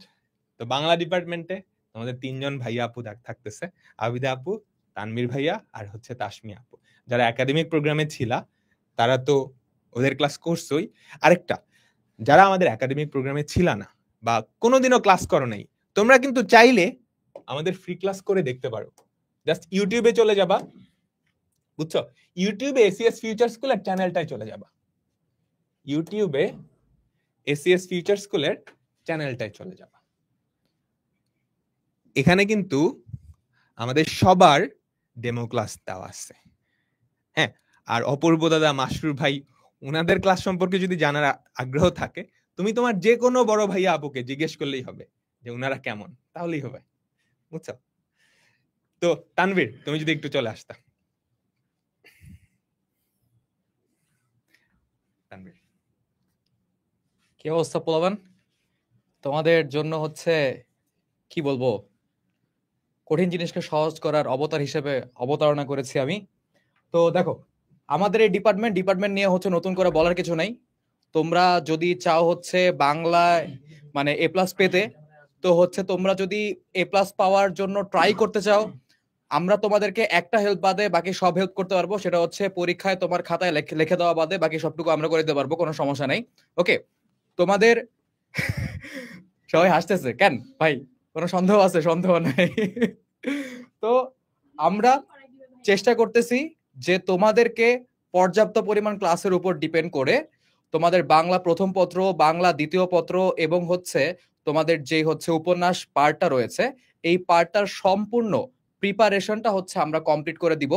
তো বাংলা ডিপার্টমেন্টে আমাদের 3 জন ভাইয়া আপু থাকতেছে, আবিদা আপু, তানভীর ভাইয়া আর হচ্ছে তাসমি আপু। যারা একাডেমিক প্রোগ্রামে ছিলা তারা তো ওদের ক্লাস করছই। আরেকটা, যারা আমাদের একাডেমিক প্রোগ্রামে ছিল না বা কোনোদিনও ক্লাস করো নাই, তোমরা কিন্তু চাইলে আমাদের ফ্রি ক্লাস করে দেখতে পারো। জাস্ট ইউটিউবে চলে যাবা, বুঝছো? ইউটিউবে এসিএস ফিউচার স্কুলের চ্যানেলটায় চলে যাবা, ইউটিউবে এসিএস ফিউচার স্কুলের চ্যানেলটায় চলে যাবা। এখানে কিন্তু আমাদের সবার ডেমো ক্লাস দেওয়া আছে। হ্যাঁ, আর অপূর্ব দাদা, মাসরুর ভাই, ওনাদের ক্লাস সম্পর্কে যদি জানার আগ্রহ থাকে, তুমি তোমার যে কোনো বড় ভাইয়া আপুকে জিজ্ঞেস করলেই হবে যে ওনারা কেমন, তাহলেই হবে, বুঝছো? তো তানভীর তুমি যদি একটু চলে আসতা। তানভীর, কি অবস্থা পোলাবান? তোমাদের জন্য হচ্ছে কি বলবো, কঠিন জিনিসকে সহজ করার অবতার হিসেবে অবতারণা করেছি আমি। তো দেখো, আমাদের এই ডিপার্টমেন্ট নিয়ে হচ্ছে নতুন করে বলার কিছু নাই। তোমরা যদি চাও হচ্ছে বাংলায় মানে এ প্লাস পেতে, তো হচ্ছে তোমরা যদি এ প্লাস পাওয়ার জন্য ট্রাই করতে চাও, আমরা তোমাদেরকে একটা হেল্প বাদে বাকি সব হেল্প করতে পারবো। সেটা হচ্ছে পরীক্ষায় তোমার খাতায় লিখে দেওয়া বাদে বাকি সবটুকু আমরা করে দিতে পারবো, কোনো সমস্যা নাই। ওকে, তোমাদের সবাই হাসতেছে কেন ভাই? কোনো সন্দেহ আছে? সন্দেহ নাই। তো আমরা চেষ্টা করতেছি যে তোমাদেরকে পর্যাপ্ত পরিমাণ ক্লাসের উপর ডিপেন্ড করে তোমাদের বাংলা প্রথম পত্র, বাংলা দ্বিতীয় পত্র এবং হচ্ছে তোমাদের যে হচ্ছে উপন্যাস পার্টটা রয়েছে, এই পার্টটার সম্পূর্ণ প্রিপারেশনটা হচ্ছে আমরা কমপ্লিট করে দিব।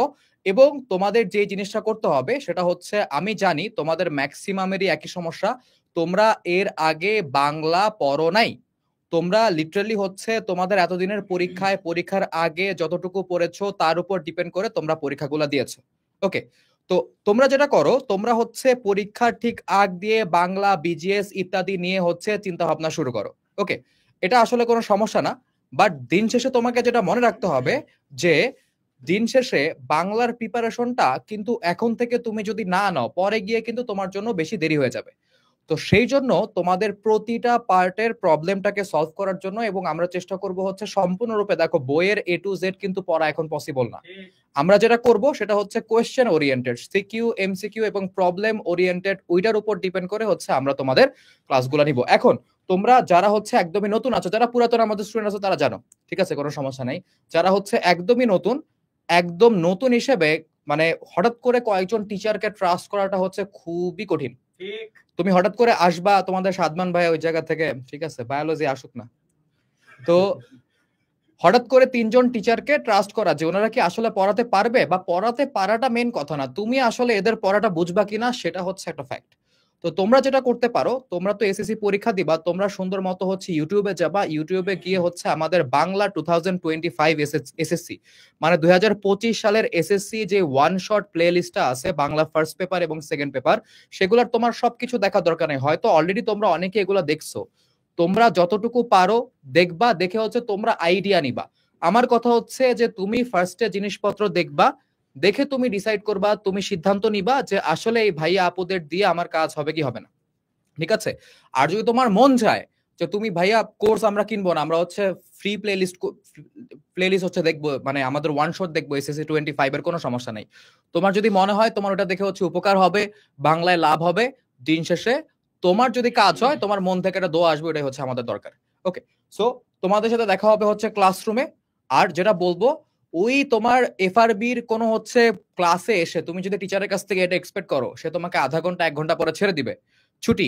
এবং তোমাদের যে জিনিসটা করতে হবে সেটা হচ্ছে, আমি জানি তোমাদের ম্যাক্সিমামেরই একই সমস্যা, তোমরা এর আগে বাংলা পড়ো নাই। তোমরা লিটারালি হচ্ছে তোমাদের এতদিনের পরীক্ষার আগে যতটুকু পড়েছো তার উপর ডিপেন্ড করে তোমরা পরীক্ষাগুলো দিয়েছো। ওকে, তো তোমরা যেটা করো, তোমরা হচ্ছে পরীক্ষার ঠিক আগ দিয়ে বাংলা, বিজিএস ইত্যাদি নিয়ে হচ্ছে চিন্তা ভাবনা শুরু করো। ওকে, এটা আসলে কোনো সমস্যা না। বাট দিন শেষে তোমাকে যেটা মনে রাখতে হবে যে দিন শেষে বাংলার প্রিপারেশনটা কিন্তু এখন থেকে তুমি যদি না নাও, পরে গিয়ে কিন্তু তোমার জন্য বেশি দেরি হয়ে যাবে। তো সেই জন্য তোমাদের প্রতিটা পার্টের প্রবলেমটাকে সলভ করার জন্য, এবং আমরা চেষ্টা করব হচ্ছে সম্পূর্ণরূপে, দেখো বইয়ের A to Z কিন্তু পড়া এখন পসিবল না। আমরা যেটা করব সেটা হচ্ছে কোয়েশ্চেন ওরিয়েন্টেড, সিকিউ, এমসিকিউ এবং প্রবলেম ওরিয়েন্টেড, ওইটার উপর ডিপেন্ড করে হচ্ছে আমরা তোমাদের ক্লাসগুলো নিব। এখন তোমরা যারা হচ্ছে একদমই নতুন আছো, যারা পুরাতন আমাদের স্টুডেন্ট আছো তারা জানো, ঠিক আছে, কোনো সমস্যা নাই। যারা হচ্ছে একদমই নতুন, একদম নতুন হিসেবে মানে হঠাৎ করে কয়েকজন টিচারকে ট্রাস্ট করাটা হচ্ছে খুবই কঠিন। তুমি হঠাৎ করে আসবা, তোমাদের সাদমান ভাই ওই জায়গা থেকে, ঠিক আছে, বায়োলজি আসুক না, তো হঠাৎ করে 3জন টিচারকে ট্রাস্ট করা যে ওনারা কি আসলে পড়াতে পারবে, বা পড়াতে পারাটা মেন কথা না, তুমি আসলে এদের পড়াটা বুঝবা কিনা সেটা হচ্ছে একটা ফ্যাক্ট। তো তোমরা যেটা করতে পারো, তোমরা তো এসএসসি পরীক্ষা দিবা, তোমরা সুন্দর মতো হচ্ছে ইউটিউবে যাবা, ইউটিউবে গিয়ে হচ্ছে আমাদের বাংলা 2025 এসএসসি মানে 2025 সালের এসএসসি যে ওয়ান শট প্লে লিস্টটা আছে বাংলা ফার্স্ট পেপার এবং সেকেন্ড পেপার, সেগুলোর তোমার সবকিছু দেখা দরকার নেই। হয়তো অলরেডি তোমরা অনেকে এগুলো দেখছো, তোমরা যতটুকু পারো দেখবা, দেখে হচ্ছে তোমরা আইডিয়া নিবা। আমার কথা হচ্ছে যে তুমি ফার্স্টে জিনিসপত্র দেখবা, দেখে তুমি ডিসাইড করবা, তুমি সিদ্ধান্ত নিবা যে আসলে এই ভাইয়া আপুদের দিয়ে আমার কাজ হবে কি হবে না, ঠিক আছে। আর যদি তোমার মন চায় যে তুমি ভাইয়া কোর্স আমরা কিনবো না, আমরা হচ্ছে ফ্রি প্লেলিস্ট হচ্ছে দেখবো, মানে আমাদের ওয়ান শট দেখবো এসএসসি 25 এর, কোনো সমস্যা নেই। তোমার যদি মনে হয় তোমার ওটা দেখে হচ্ছে উপকার হবে, বাংলায় লাভ হবে, দিন শেষে তোমার যদি কাজ হয়, তোমার মন থেকে একটা দোয়া আসবে, ওটাই হচ্ছে আমাদের দরকার। ওকে, সো তোমাদের সাথে দেখা হবে হচ্ছে ক্লাসরুমে। আর যেটা বলবো, ওই তোমার এফআরবির কোনো হচ্ছে ক্লাসে এসে তুমি যদি টিচারের কাছ থেকে এটা এক্সপেক্ট করো সে তোমাকে আধা ঘন্টা 1 ঘন্টা পরে ছেড়ে দিবে ছুটি,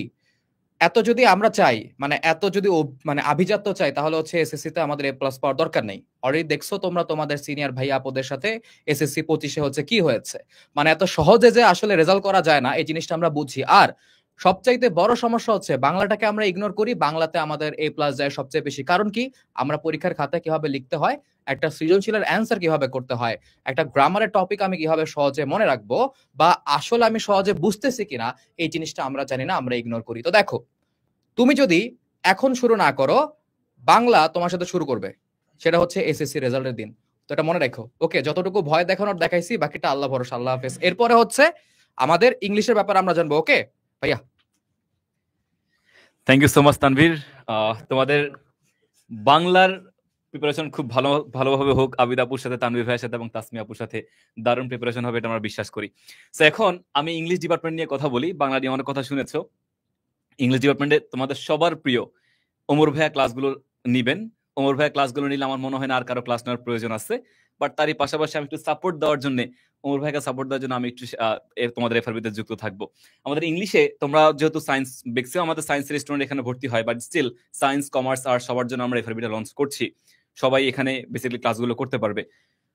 এত যদি আমরা চাই, মানে এত যদি মানে আভিজাত্য চাই, তাহলে হচ্ছে এসএসসি তে আমাদের A+ পাওয়ার দরকার নেই। অলরেডি দেখছো তোমরা তোমাদের সিনিয়র ভাই আপুদের সাথে এসএসসি 25 হচ্ছে কি হয়েছে, মানে এত সহজে যে আসলে রেজাল্ট করা যায় না, এই জিনিসটা আমরা বুঝি। আর সবচাইতে বড় সমস্যা হচ্ছে বাংলাটাকে আমরা ইগনোর করি, বাংলাতে আমাদের A+ যায় সবচেয়ে বেশি। কারণ কি, আমরা পরীক্ষার খাতায় কিভাবে লিখতে হয়, একটা সৃজনশীলের অ্যান্সার কিভাবে করতে হয়, একটা গ্রামারের টপিক আমি কিভাবে সহজে মনে রাখবো, বা আসলে আমি সহজে বুঝতেছি কিনা, এই জিনিসটা আমরা জানি না, আমরা ইগনোর করি। তো দেখো, তুমি যদি এখন শুরু না করো, বাংলা তোমার সাথে শুরু করবে, সেটা হচ্ছে এসএসসি রেজাল্টের দিন। তো এটা মনে রাখো। ওকে, যতটুকু ভয় দেখানোর দেখাইছি, বাকিটা আল্লাহ ভরসা, আল্লাহ হাফেজ। এরপরে হচ্ছে আমাদের ইংলিশের ব্যাপারে আমরা জানবো। ওকে ভাইয়া। Thank you so much Tanvir. তোমাদের বাংলার প্রিপারেশন খুব ভালোভাবে হোক, আবিদ আপুর সাথে, তানভীর ভাইয়ের সাথে এবং তাসমি আপুর সাথে দারুণ প্রিপারেশন হবে, এটা আমরা বিশ্বাস করি। তো এখন আমি ইংলিশ ডিপার্টমেন্ট নিয়ে কথা বলি। বাংলা নিয়ে অনেক কথা শুনেছো। ইংলিশ ডিপার্টমেন্টে তোমাদের সবার প্রিয় ওমর ভাইয়া ক্লাসগুলো নিবেন। ওমর ভাইয়া ক্লাসগুলো নিলে আমার মনে হয় না আর কারো ক্লাস নেওয়ার প্রয়োজন আছে। বাট তারই পাশাপাশি আমি একটু সাপোর্ট দেওয়ার জন্য, ওমর ভাইকে সাপোর্ট দেওয়ার জন্য আমি একটু তোমাদের এফআরবিতে যুক্ত থাকবো। আমাদের ইংলিশে তোমরা যেহেতু সায়েন্স, ম্যাক্সিমাম আমাদের সায়েন্সের স্টুডেন্ট এখানে ভর্তি হয়, but still science, commerce, arts সবার জন্য আমরা এফআরবিটা লঞ্চ করছি। সবাই এখানে বেসিক্যালি ক্লাসগুলো করতে পারবে।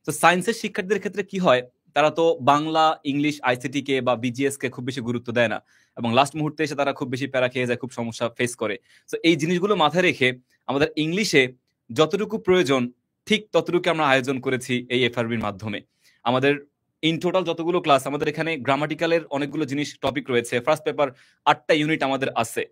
তো সায়েন্সের শিক্ষার্থীদের ক্ষেত্রে কি হয়, তারা তো বাংলা, ইংলিশ, আইসিটি কে বা বিজিএস কে খুব বেশি গুরুত্ব দেয় না, এবং লাস্ট মুহূর্তে এসে তারা খুব বেশি প্যারা খেয়ে যায়, খুব সমস্যা ফেস করে। তো এই জিনিসগুলো মাথায় রেখে আমাদের ইংলিশে যতটুকু প্রয়োজন ঠিক ততটুকু আমরা আয়োজন করেছি এই এফআরবির মাধ্যমে। আমাদের ইন টোটাল যতগুলো ক্লাস, আমাদের এখানে গ্রামাটিক্যালের অনেকগুলো জিনিস টপিক রয়েছে। ফার্স্ট পেপার 8টা ইউনিট আমাদের আছে।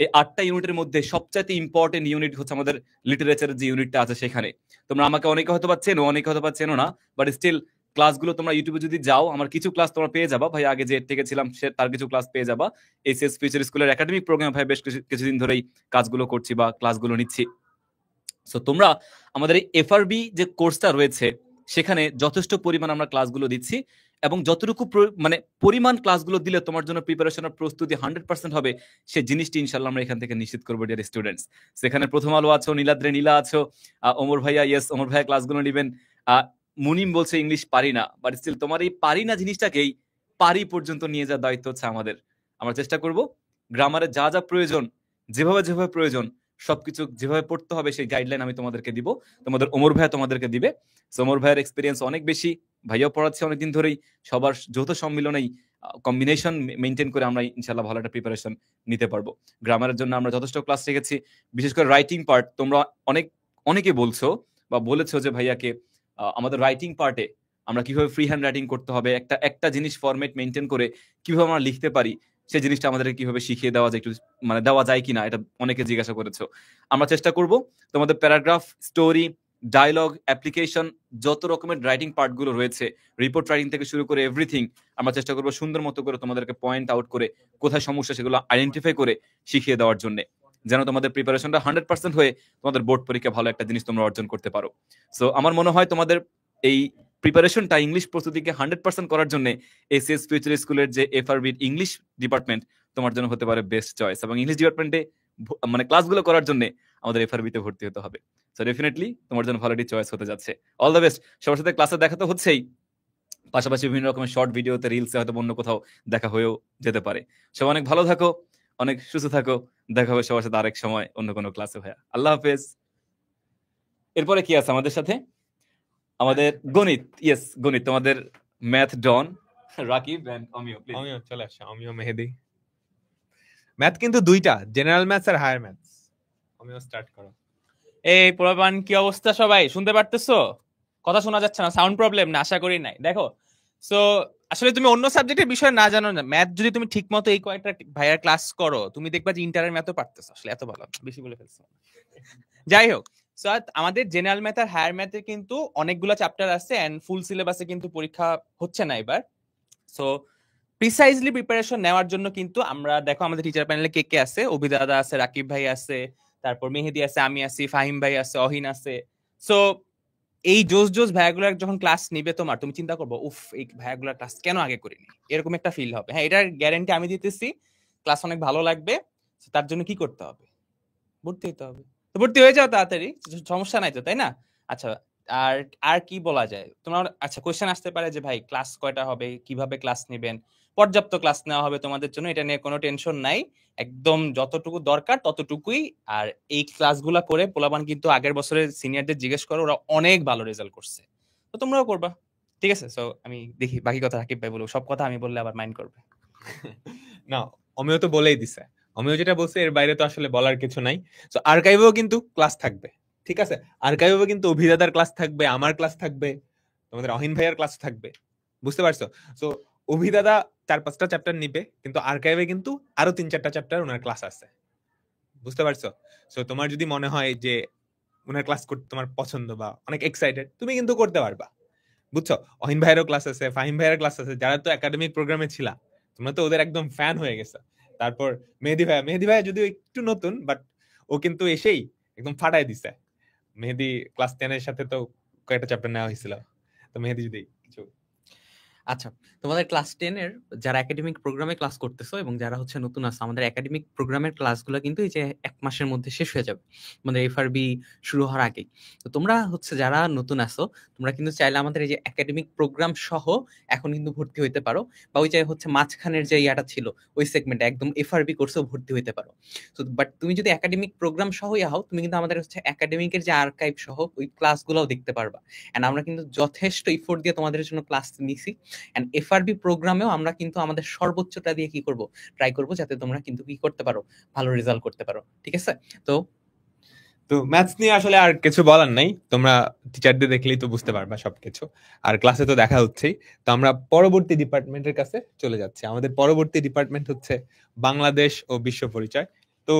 এই 8টা ইউনিটের মধ্যে সবচাইতে ইম্পর্টেন্ট ইউনিট হচ্ছে আমাদের লিটারেচারের যে ইউনিটটা আছে সেখানে। তোমরা আমাকে অনেকে হয়তো চেনো, অনেকে হয়তো চেনো না, বাট স্টিল ক্লাসগুলো তোমরা ইউটিউবে যদি যাও, আমার কিছু ক্লাস তোমরা পেয়ে যাবা ভাই, আগে যে থেকে ছিলাম সে তার কিছু ক্লাস পেয়ে যাবা। এসএস ফিউচার স্কুলের একাডেমিক প্রোগ্রাম ভাই বেশ কিছুদিন ধরেই কাজগুলো করছি বা ক্লাসগুলো নিচ্ছি। সো তোমরা আমাদের এই এফআরবি যে কোর্সটা রয়েছে সেখানে যথেষ্ট পরিমাণ আমরা ক্লাসগুলো দিচ্ছি, এবং যতটুকু মানে পরিমাণ ক্লাসগুলো দিলে তোমার জন্য প্রিপারেশনের প্রস্তুতি 100% হবে, সে জিনিসটি ইনশাল্লাহ আমরা এখান থেকে নিশ্চিত করবো ডিয়ার স্টুডেন্টস। সেখানে প্রথম আলো আছো, নীলাদ্রে নীলা আছো, ওমর ভাইয়া, ইয়েস ওমর ভাইয়া ক্লাসগুলো নেবেন। মুনিম বলছে ইংলিশ পারি না, বাট স্টিল তোমার এই পারি না জিনিসটাকেই পারি পর্যন্ত নিয়ে যাওয়ার দায়িত্ব হচ্ছে আমাদের। আমরা চেষ্টা করব গ্রামারে যা যা প্রয়োজন, যেভাবে যেভাবে প্রয়োজন সবকিছু যেভাবে পড়তে হবে সেই গাইডলাইন আমি তোমাদেরকে দিব, তোমাদের ওমর ভাইয়া তোমাদেরকে দিবে। সো ওমর ভাইয়ের এক্সপিরিয়েন্স অনেক বেশি, ভাইয়াও পড়াচ্ছে অনেকদিন ধরেই, সবার যৌথ সম্মিলনেই কম্বিনেশন মেনটেন করে আমরা ইনশাল্লাহ ভালো একটা প্রিপারেশন নিতে পারবো। গ্রামারের জন্য আমরা যথেষ্ট ক্লাস রেখেছি, বিশেষ করে রাইটিং পার্ট। তোমরা অনেকে বলছো বা বলেছো যে ভাইয়াকে আমাদের রাইটিং পার্টে আমরা কিভাবে ফ্রি হ্যান্ড রাইটিং করতে হবে, একটা জিনিস ফরম্যাট মেনটেন করে কিভাবে আমরা লিখতে পারি, সেই জিনিসটা আমাদেরকে কিভাবে শিখিয়ে দেওয়া যায়, একটু মানে দেওয়া যায় কিনা, এটা অনেকে জিজ্ঞাসা করেছো। আমরা চেষ্টা করব তোমাদের প্যারাগ্রাফ, স্টোরি, ডায়লগ, অ্যাপ্লিকেশন, যত রকমের রাইটিং পার্টগুলো রয়েছে, রিপোর্ট রাইটিং থেকে শুরু করে এভরিথিং, আমরা চেষ্টা করবো সুন্দর মতো করে তোমাদেরকে পয়েন্ট আউট করে কোথায় সমস্যা সেগুলো আইডেন্টিফাই করে শিখিয়ে দেওয়ার জন্য, যেন তোমাদের প্রিপারেশনটা 100% হয়ে তোমাদের বোর্ড পরীক্ষা ভালো একটা জিনিস তোমরা অর্জন করতে পারো। সো আমার মনে হয় তোমাদের এই প্রিপারেশনটা ইংলিশ প্রস্তুতিকে 100% করার জন্য এসএস ফিউচার স্কুলের যে এফআরবি ইংলিশ ডিপার্টমেন্ট তোমার জন্য হতে পারে বেস্ট চয়েস, এবং ইংলিশ ডিপার্টমেন্টে মানে ক্লাসগুলো করার জন্য আমাদের এফআরবিতে ভর্তি হতে হবে। সো ডেফিনেটলি তোমার জন্য ভালো একটি চয়েস হতে যাচ্ছে। All the best. সবার সাথে ক্লাসে দেখা তো হচ্ছেই, পাশাপাশি বিভিন্ন রকমের শর্ট ভিডিওতে, রিলসে হয়তো অন্য কোথাও দেখা হয়েও যেতে পারে। সব অনেক ভালো থাকো, অনেক সুস্থ থাকো, দেখা হবে সবার সাথে আরেক সময় অন্য কোনো ক্লাসে। ভাইয়া আল্লাহ হাফেজ। এরপরে কি আছে আমাদের সাথে? আমাদের গণিত, ইয়েস গণিত, তোমাদের math don Rakib and Amiyo, please. Amiyo চলে আসে, অমিয় মেহেদি। ম্যাথ কিন্তু দুইটা, জেনারেল ম্যাথস আর হায়ার ম্যাথস। অমিয় স্টার্ট করো। এই পোলাপান, কি অবস্থা সবাই? শুনতে পারতেছো? কথা শোনা যাচ্ছে না? সাউন্ড প্রবলেম না? আশা করি নাই। দেখো, সো আসলে তুমি অন্য সাবজেক্টের বিষয় না জানো না, ম্যাথ যদি তুমি ঠিক মতো এই কয়েকটা ভাইয়ার ক্লাস করো, তুমি দেখবা যে ইন্টারের ম্যাথও পারতেছো। আসলে এত ভালো, বেশি বলে ফেলছো। যাই হোক, সো আমাদের জেনারেল ম্যাথ আর হায়ার ম্যাথে কিন্তু অনেকগুলো চ্যাপ্টার আছে এন্ড ফুল সিলেবাসে কিন্তু পরীক্ষা হচ্ছে না এবার। সো প্রিসাইজলি প্রিপারেশন নেওয়ার জন্য কিন্তু আমরা, দেখো আমাদের টিচার প্যানেলে কে কে আছে, অভিদাদা আছে, রাকিব ভাই আছে, তারপর মেহেদি আছে, আমি আছি, ফাহিম ভাই আছে, অহিন আছে। সো এই জোস ভাইয়াগুলার যখন ক্লাস নিবে তোমার, তুমি চিন্তা করবো উফ, এই ভাইয়াগুলার ক্লাস কেন আগে করিনি, এরকম একটা ফিল হবে। হ্যাঁ, এটার গ্যারান্টি আমি দিতেছি, ক্লাস অনেক ভালো লাগবে। তার জন্য কি করতে হবে? ভর্তি হতে হবে। তো ভর্তি হয়ে যাও তাড়াতাড়ি, সমস্যা নাই তো, তাই না? আচ্ছা, আর আর কি বলা যায় তোমার? আচ্ছা, কোয়েশ্চেন আসতে পারে যে ভাই ক্লাস কয়টা হবে, কিভাবে ক্লাস নেবেন? পর্যাপ্ত ক্লাস নেওয়া হবে তোমাদের জন্য, এটা নিয়ে কোনো টেনশন নাই। একদম যতটুকু দরকার ততটুকুই। আর এই ক্লাসগুলা করে পোলাপান কিন্তু আগের বছরের সিনিয়রদের জিজ্ঞেস করো, ওরা অনেক ভালো রেজাল্ট করছে, তো তোমরাও করবা। ঠিক আছে? সো আমি দেখি বাকি কথা রাকিব ভাই বলবো, সব কথা আমি বললে আবার মাইন্ড করবে না, অমিয় তো বলেই দিছে। অমিয় যেটা বলছে এর বাইরে তো আসলে বলার কিছু নাই। সো আর্কাইভেও কিন্তু ক্লাস থাকবে, ঠিক আছে? আর্কাইভেও কিন্তু অভিদাদার ক্লাস থাকবে, আমার ক্লাস থাকবে, তোমাদের অহিন ভাইয়ার ক্লাস থাকবে, বুঝতে পারছো? সো অভিদাদা 4-5টা চ্যাপ্টার নিবে, কিন্তু আর্কাইভে কিন্তু আরো 3-4টা চ্যাপ্টার ওনার ক্লাস আছে, বুঝতে পারছো? সো তোমার যদি মনে হয় যে ওনার ক্লাস করতে তোমার পছন্দ বা অনেক এক্সাইটেড, তুমি কিন্তু করতে পারবা, বুঝছো? অহিন ভাইয়েরও ক্লাস আছে, ফাহিম ভাইয়ের ক্লাস আছে, যারা তো একাডেমিক প্রোগ্রামে ছিলা, তোমরা তো ওদের একদম ফ্যান হয়ে গেছে। তারপর মেহেদি ভাইয়া যদিও একটু নতুন, বাট ও কিন্তু এসেই একদম ফাটাই দিছে। মেহেদি ক্লাস 10-এর সাথে তো কয়েকটা চ্যাপ্টার নেওয়া হয়েছিল। তো মেহেদি যদি কিছু। আচ্ছা, তোমাদের ক্লাস 10 এর যারা একাডেমিক প্রোগ্রামে ক্লাস করতেছো এবং যারা হচ্ছে নতুন আছে, আমাদের একাডেমিক প্রোগ্রামের ক্লাসগুলো কিন্তু এই যে 1 মাসের মধ্যে শেষ হয়ে যাবে, আমাদের এফআরবি শুরু হওয়ার আগেই। তো তোমরা হচ্ছে যারা নতুন আছো, তোমরা কিন্তু চাইলে আমাদের এই যে একাডেমিক প্রোগ্রাম সহ এখন কিন্তু ভর্তি হইতে পারো, বা ওই যে হচ্ছে মাঝখানের যে ইয়াটা ছিল ওই সেগমেন্টে একদম এফআরবি কোর্সেও ভর্তি হইতে পারো। তো বাট তুমি যদি একাডেমিক প্রোগ্রাম সহ হও, তুমি কিন্তু আমাদের হচ্ছে একাডেমিকের যে আর্কাইভ সহ ওই ক্লাসগুলোও দেখতে পারবা। এন্ড আমরা কিন্তু যথেষ্ট এফোর্ট দিয়ে তোমাদের জন্য ক্লাস নিছি। এন্ড এফআরবি প্রোগ্রামেও আমরা কিন্তু আমাদের সর্বোচ্চটা দিয়ে কি করব, ট্রাই করব যাতে তোমরা কিন্তু কি করতে পারো, ভালো রেজাল্ট করতে পারো। ঠিক আছে? তো ম্যাথস নিয়ে আসলে আর কিছু বলার নাই, তোমরা টিচারদের দেখলেই তো বুঝতে পারবা সবকিছু, আর ক্লাসে তো দেখা হচ্ছেই। তো আমরা পরবর্তী ডিপার্টমেন্টের কাছে চলে যাচ্ছি। আমাদের পরবর্তী ডিপার্টমেন্ট হচ্ছে বাংলাদেশ ও বিশ্ব পরিচয়। তো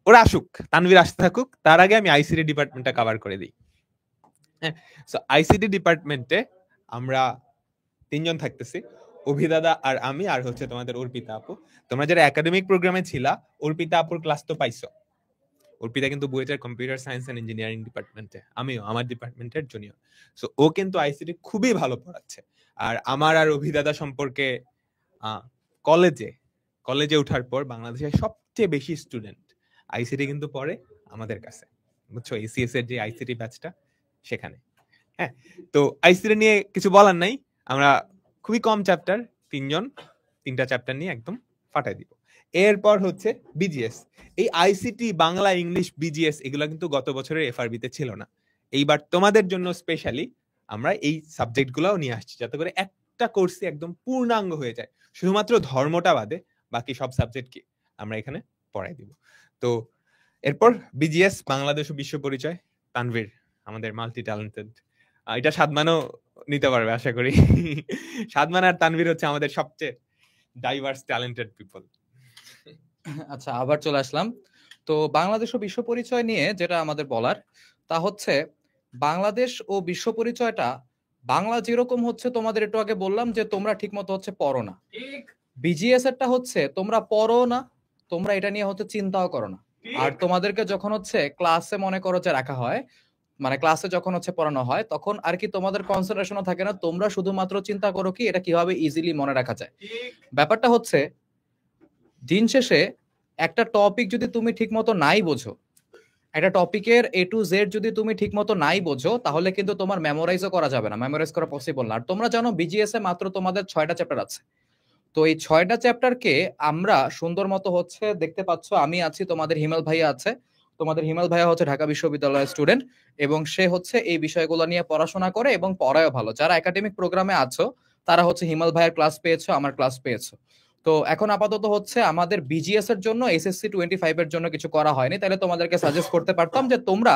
ওরা আসুক, তানভীর আসতে থাকুক, তার আগে আমি আইসিটি ডিপার্টমেন্টটা কভার করে দিই। হ্যাঁ, সো আইসিটি ডিপার্টমেন্টে আমরা তিনজন থাকতেছি, অভিদাদা আর আমি আর হচ্ছে তোমাদের অর্পিতা আপু। তোমরা যারা একাডেমিক প্রোগ্রামে ছিলা, অর্পিতা আপুর ক্লাস তো পাইছো। অর্পিতা কিন্তু বুয়েটের কম্পিউটার সায়েন্স এন্ড ইঞ্জিনিয়ারিং ডিপার্টমেন্টে, আমিও আমার ডিপার্টমেন্টের জুনিয়র। সো ও কিন্তু আইসিটি খুবই ভালো পড়াচ্ছে। আর আমার আর অভিদাদা সম্পর্কে কলেজে ওঠার পর বাংলাদেশের সবচেয়ে বেশি স্টুডেন্ট আইসিটি কিন্তু পড়ে আমাদের কাছে, বুঝছো? এসিএস এর যে আইসিটি ব্যাচটা সেখানে। হ্যাঁ, তো আইসিটি নিয়ে কিছু বলার নাই, আমরা খুবই কম চ্যাপ্টার, তিনটা চ্যাপ্টার নিয়ে একদম ফাটাই দিব। এরপর হচ্ছে বিজিএস। এই আইসিটি বাংলা, ইংলিশ, বিজিএস এগুলো কিন্তু গত বছরের এফআরবি তে ছিল না। এইবার তোমাদের জন্য স্পেশালি আমরা এই সাবজেক্ট গুলাও নিয়ে আসছি, যাতে করে একটা কোর্সে একদম পূর্ণাঙ্গ হয়ে যায়। শুধুমাত্র ধর্মটা বাদে বাকি সব সাবজেক্ট কি আমরা এখানে পড়াই দিব। তো এরপর বিজিএস, বাংলাদেশ ও বিশ্ব পরিচয়, তানভীর আমাদের মাল্টি ট্যালেন্টেড, এটা সাদমানও নিতে পারবে আশা করি। সাদমান আর তানভীর হচ্ছে আমাদের সবচেয়ে ডাইভার্স ট্যালেন্টেড পিপল। আচ্ছা, আবার চলে আসলাম। তো বাংলাদেশ ও বিশ্ব পরিচয় নিয়ে যেটা আমাদের বলার, তা হচ্ছে বাংলাদেশ ও বিশ্ব পরিচয়টা বাংলা যেরকম হচ্ছে তোমাদের একটু আগে বললাম যে তোমরা ঠিক মতো হচ্ছে পড়ো না, বিজিএস এরটা হচ্ছে তোমরা পড়ো না, তোমরা এটা নিয়ে হচ্ছে চিন্তাও করো না। আর তোমাদেরকে যখন হচ্ছে ক্লাসে মনে করো যে রাখা হয়, মানে ক্লাসে যখন হচ্ছে পড়ানো হয়, তখন আর কি তোমাদের কনসেন্ট্রেশনও থাকে না, তোমরা শুধুমাত্র চিন্তা করো কি এটা কিভাবে ইজিলি মনে রাখা যায়। ব্যাপারটা হচ্ছে দিন শেষে একটা টপিক যদি তুমি ঠিক মতো নাই বোঝো, একটা টপিকের A to Z যদি তুমি ঠিক মতো নাই বোঝো, তাহলে কিন্তু তোমার মেমোরাইজও করা যাবে না, মেমোরাইজ করা পসিবল না। আর তোমরা জানো বিজিএস এ মাত্র তোমাদের 6টা চ্যাপ্টার আছে। তো এই 6টা চ্যাপ্টারকে আমরা সুন্দর মতো হচ্ছে দেখতে পাচ্ছ, আমি আছি, তোমাদের হিমেল ভাইয়া আছে, তোমাদের হিমেল ভাইয়া হচ্ছে ঢাকা বিশ্ববিদ্যালয়ের স্টুডেন্ট এবং সে হচ্ছে এই বিষয়গুলো নিয়ে পড়াশোনা করে এবং পড়ায়ও ভালো। যারা একাডেমিক প্রোগ্রামে আছো তারা হচ্ছে হিমেল ভাইয়ের ক্লাস পেয়েছো, আমার ক্লাস পেয়েছো। তো এখন আপাতত হচ্ছে আমাদের বিজিএস এর জন্য এসএসসি 25 এর জন্য কিছু করা হয়নি, তাহলে তোমাদেরকে সাজেস্ট করতে পারতাম যে তোমরা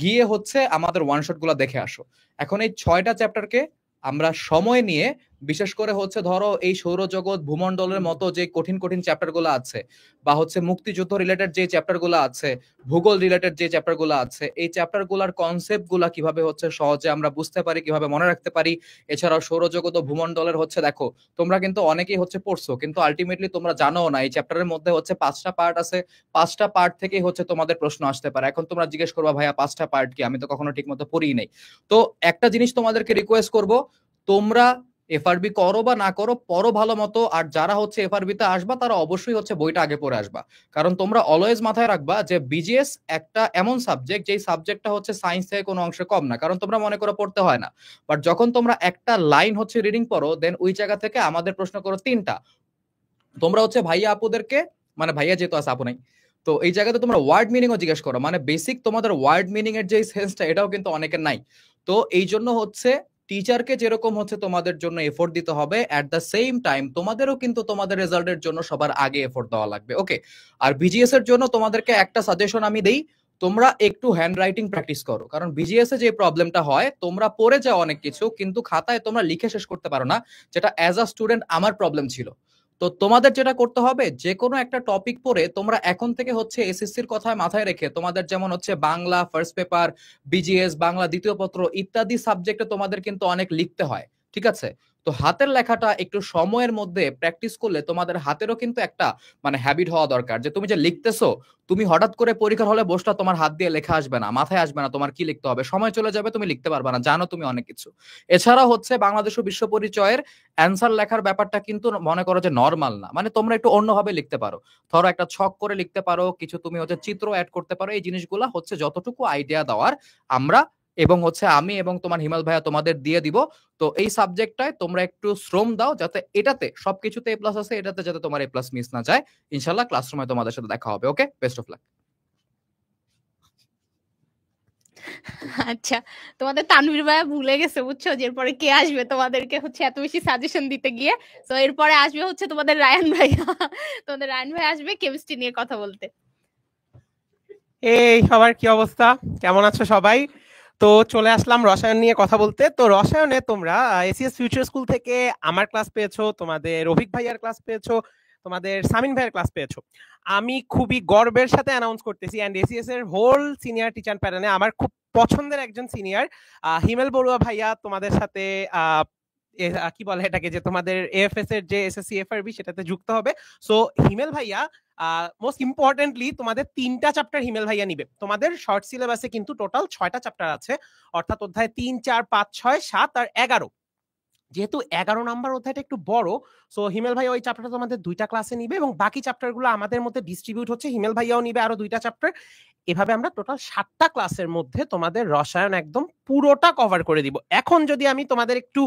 গিয়ে হচ্ছে আমাদের ওয়ান শট গুলো দেখে আসো। এখন এই 6টা চ্যাপ্টারকে আমরা সময় নিয়ে, বিশেষ করে হচ্ছে ধরো এই সৌরজগৎ, ভূমণ্ডলের মতো যে কঠিন কঠিন চ্যাপ্টার গুলো আছে, বা হচ্ছে মুক্তিযুদ্ধ রিলেটেড যে চ্যাপ্টার গুলো আছে, ভূগোল রিলেটেড যে চ্যাপ্টার গুলো আছে, এই চ্যাপ্টার গুলার কনসেপ্ট গুলা কিভাবে হচ্ছে সহজে আমরা বুঝতে পারি, কিভাবে মনে রাখতে পারি। এছাড়াও সৌরজগৎ ও ভূমণ্ডলের হচ্ছে দেখো, তোমরা কিন্তু অনেকেই হচ্ছে পড়ছো, কিন্তু আলটিমেটলি তোমরা জানো না এই চ্যাপ্টারের মধ্যে হচ্ছে 5টা পার্ট আছে, 5টা পার্ট থেকেই হচ্ছে তোমাদের প্রশ্ন আসতে পারে। এখন তোমরা জিজ্ঞেস করবা ভাইয়া 5টা পার্ট কি, আমি তো কখনো ঠিক মতো পড়িই নাই। তো একটা জিনিস তোমাদেরকে রিকোয়েস্ট করব, তোমরা এফআরবি করো বা না করো, পড়ো ভালো মতো। আর যারা হচ্ছে এফআরবি তে আসবা তারা অবশ্যই হচ্ছে বইটা আগে পড়ে আসবা, কারণ তোমরা অলওয়েজ মাথায় রাখবা যে বিজিএস একটা এমন সাবজেক্ট যেই সাবজেক্টটা হচ্ছে সায়েন্স থেকে কোনো অংশে কম না। কারণ তোমরা মনে করো পড়তে হয় না, বাট যখন তোমরা একটা লাইন হচ্ছে রিডিং পড়ো, দেন ওই জায়গা থেকে আমাদের প্রশ্ন করো 3টা। তোমরা হচ্ছে ভাইয়া আপুদেরকে, মানে ভাইয়া যেহেতু আছে আপু নাই, তো এই জায়গাতে তোমরা ওয়ার্ড মিনিংও জিজ্ঞেস করো, মানে বেসিক তোমাদের ওয়ার্ড মিনিং এর যে সেন্সটা এটাও কিন্তু অনেকের নাই। তো এই জন্য হচ্ছে টিচারকে যেরকম হচ্ছে তোমাদের জন্য এফোর্ট দিতে হবে, অ্যাট দ্য সেম টাইম তোমাদেরও কিন্তু তোমাদের রেজাল্টের জন্য সবার আগে এফোর্ট দেওয়া লাগবে। ওকে, আর বিজিএস এর জন্য তোমাদেরকে একটা সাজেশন আমি দেই, তোমরা একটু হ্যান্ড রাইটিং প্র্যাকটিস করো। কারণ বিজিএস এ যে প্রবলেমটা হয়, তোমরা পড়ে যাও অনেক কিছু, কিন্তু খাতায় তোমরা লিখে শেষ করতে পারো না, যেটা অ্যাজ আ স্টুডেন্ট আমার প্রবলেম ছিল। তো তোমাদের যেটা করতে হবে, যে কোনো একটা টপিক পড়ে তোমরা এখন থেকে হচ্ছে এসএসসির কথা মাথায় রেখে, তোমাদের যেমন হচ্ছে Bangla first paper, BGS, Bangla দ্বিতীয় পত্র ইত্যাদি সাবজেক্টে তোমাদের কিন্তু অনেক লিখতে হয়, ঠিক আছে? তো হাতের লেখাটা একটু সময়ের মধ্যে প্র্যাকটিস করলে তোমাদের হাতেরও কিন্তু একটা মানে হ্যাবিট হওয়া দরকার, যে তুমি যে লিখতেছো, তুমি হঠাৎ করে পরীক্ষার হলে বসটা, তোমার হাত দিয়ে লেখা আসবে না, মাথায় আসবে না তোমার কি লিখতে হবে, সময় চলে যাবে, তুমি লিখতে পারবে না, জানো তুমি অনেক কিছু। এছাড়া হচ্ছে বাংলাদেশ ও বিশ্ব পরিচয়ের অ্যান্সার লেখার ব্যাপারটা কিন্তু মনে করো যে নর্মাল না, মানে তোমরা একটু অন্যভাবে লিখতে পারো, ধরো একটা ছক করে লিখতে পারো, কিছু তুমি হচ্ছে চিত্র অ্যাড করতে পারো। এই জিনিসগুলা হচ্ছে যতটুকু আইডিয়া দেওয়ার আমরা এবং হচ্ছে আমি এবং তোমার হিমাল ভাইয়া তোমাদের দিয়ে দিব। তো এই সাবজেক্টটায় তোমরা একটু শ্রম দাও, যাতে এটাতে সবকিছুতে এ প্লাস আছে, এটাতে যাতে তোমার এ প্লাস মিস না যায়। ইনশাল্লাহ ক্লাসরুমে তোমাদের সাথে দেখা হবে। ওকে, বেস্ট অফ লাক। আচ্ছা, তোমাদের তানভীর ভাইয়া ভুলে গেছে বুঝছো, যে এরপরে কে আসবে তোমাদেরকে হচ্ছে এত বেশি সাজেশন দিতে গিয়ে। তো এরপরে আসবে হচ্ছে তোমাদের রায়ান ভাইয়া, তোমাদের রায়ান ভাই আসবে কেমিস্ট্রি নিয়ে কথা বলতে। এই সবার কি অবস্থা, কেমন আছো সবাই? তো চলে আসলাম রসায়ন নিয়ে কথা বলতে। তো রসায়নে তোমরা এসিএস ফিউচার স্কুল থেকে আমার ক্লাস পেয়েছো, তোমাদের অভিক ভাইয়ার ক্লাস পেয়েছো, তোমাদের সামিন ভাইয়ের ক্লাস পেয়েছো। আমি খুবই গর্বের সাথে অ্যানাউন্স করতেছি, অ্যান্ড এসিএস এর হোল সিনিয়র টিচার প্যানেলে আমার খুব পছন্দের একজন সিনিয়র হিমেল বড়ুয়া ভাইয়া তোমাদের সাথে কি বলে এটাকে, যে তোমাদের এএফএস এর যে এসএসসি এফআরবি সেটাতে যুক্ত হবে। সো হিমেল ভাইয়া মোস্ট ইম্পর্টেন্টলি তোমাদের 3টা চ্যাপ্টার হিমেল ভাইয়া নিবে। তোমাদের শর্ট সিলেবাসে কিন্তু টোটাল 6টা চ্যাপ্টার আছে, অর্থাৎ অধ্যায় 3, 4, 5, 6, 7 আর 11। যেহেতু 11 নাম্বার অধ্যায়টা একটু বড়, সো হিমেল ভাইয়া ওই চ্যাপ্টারটা তোমাদের 2টা ক্লাসে নিবে এবং বাকি চ্যাপ্টারগুলো আমাদের মধ্যে ডিস্ট্রিবিউট হচ্ছে। হিমেল ভাইয়াও নিবে আরো 2টা চ্যাপ্টার। এভাবে আমরা টোটাল 7টা ক্লাসের মধ্যে তোমাদের রসায়ন একদম পুরোটা কভার করে দিব। এখন যদি আমি তোমাদের একটু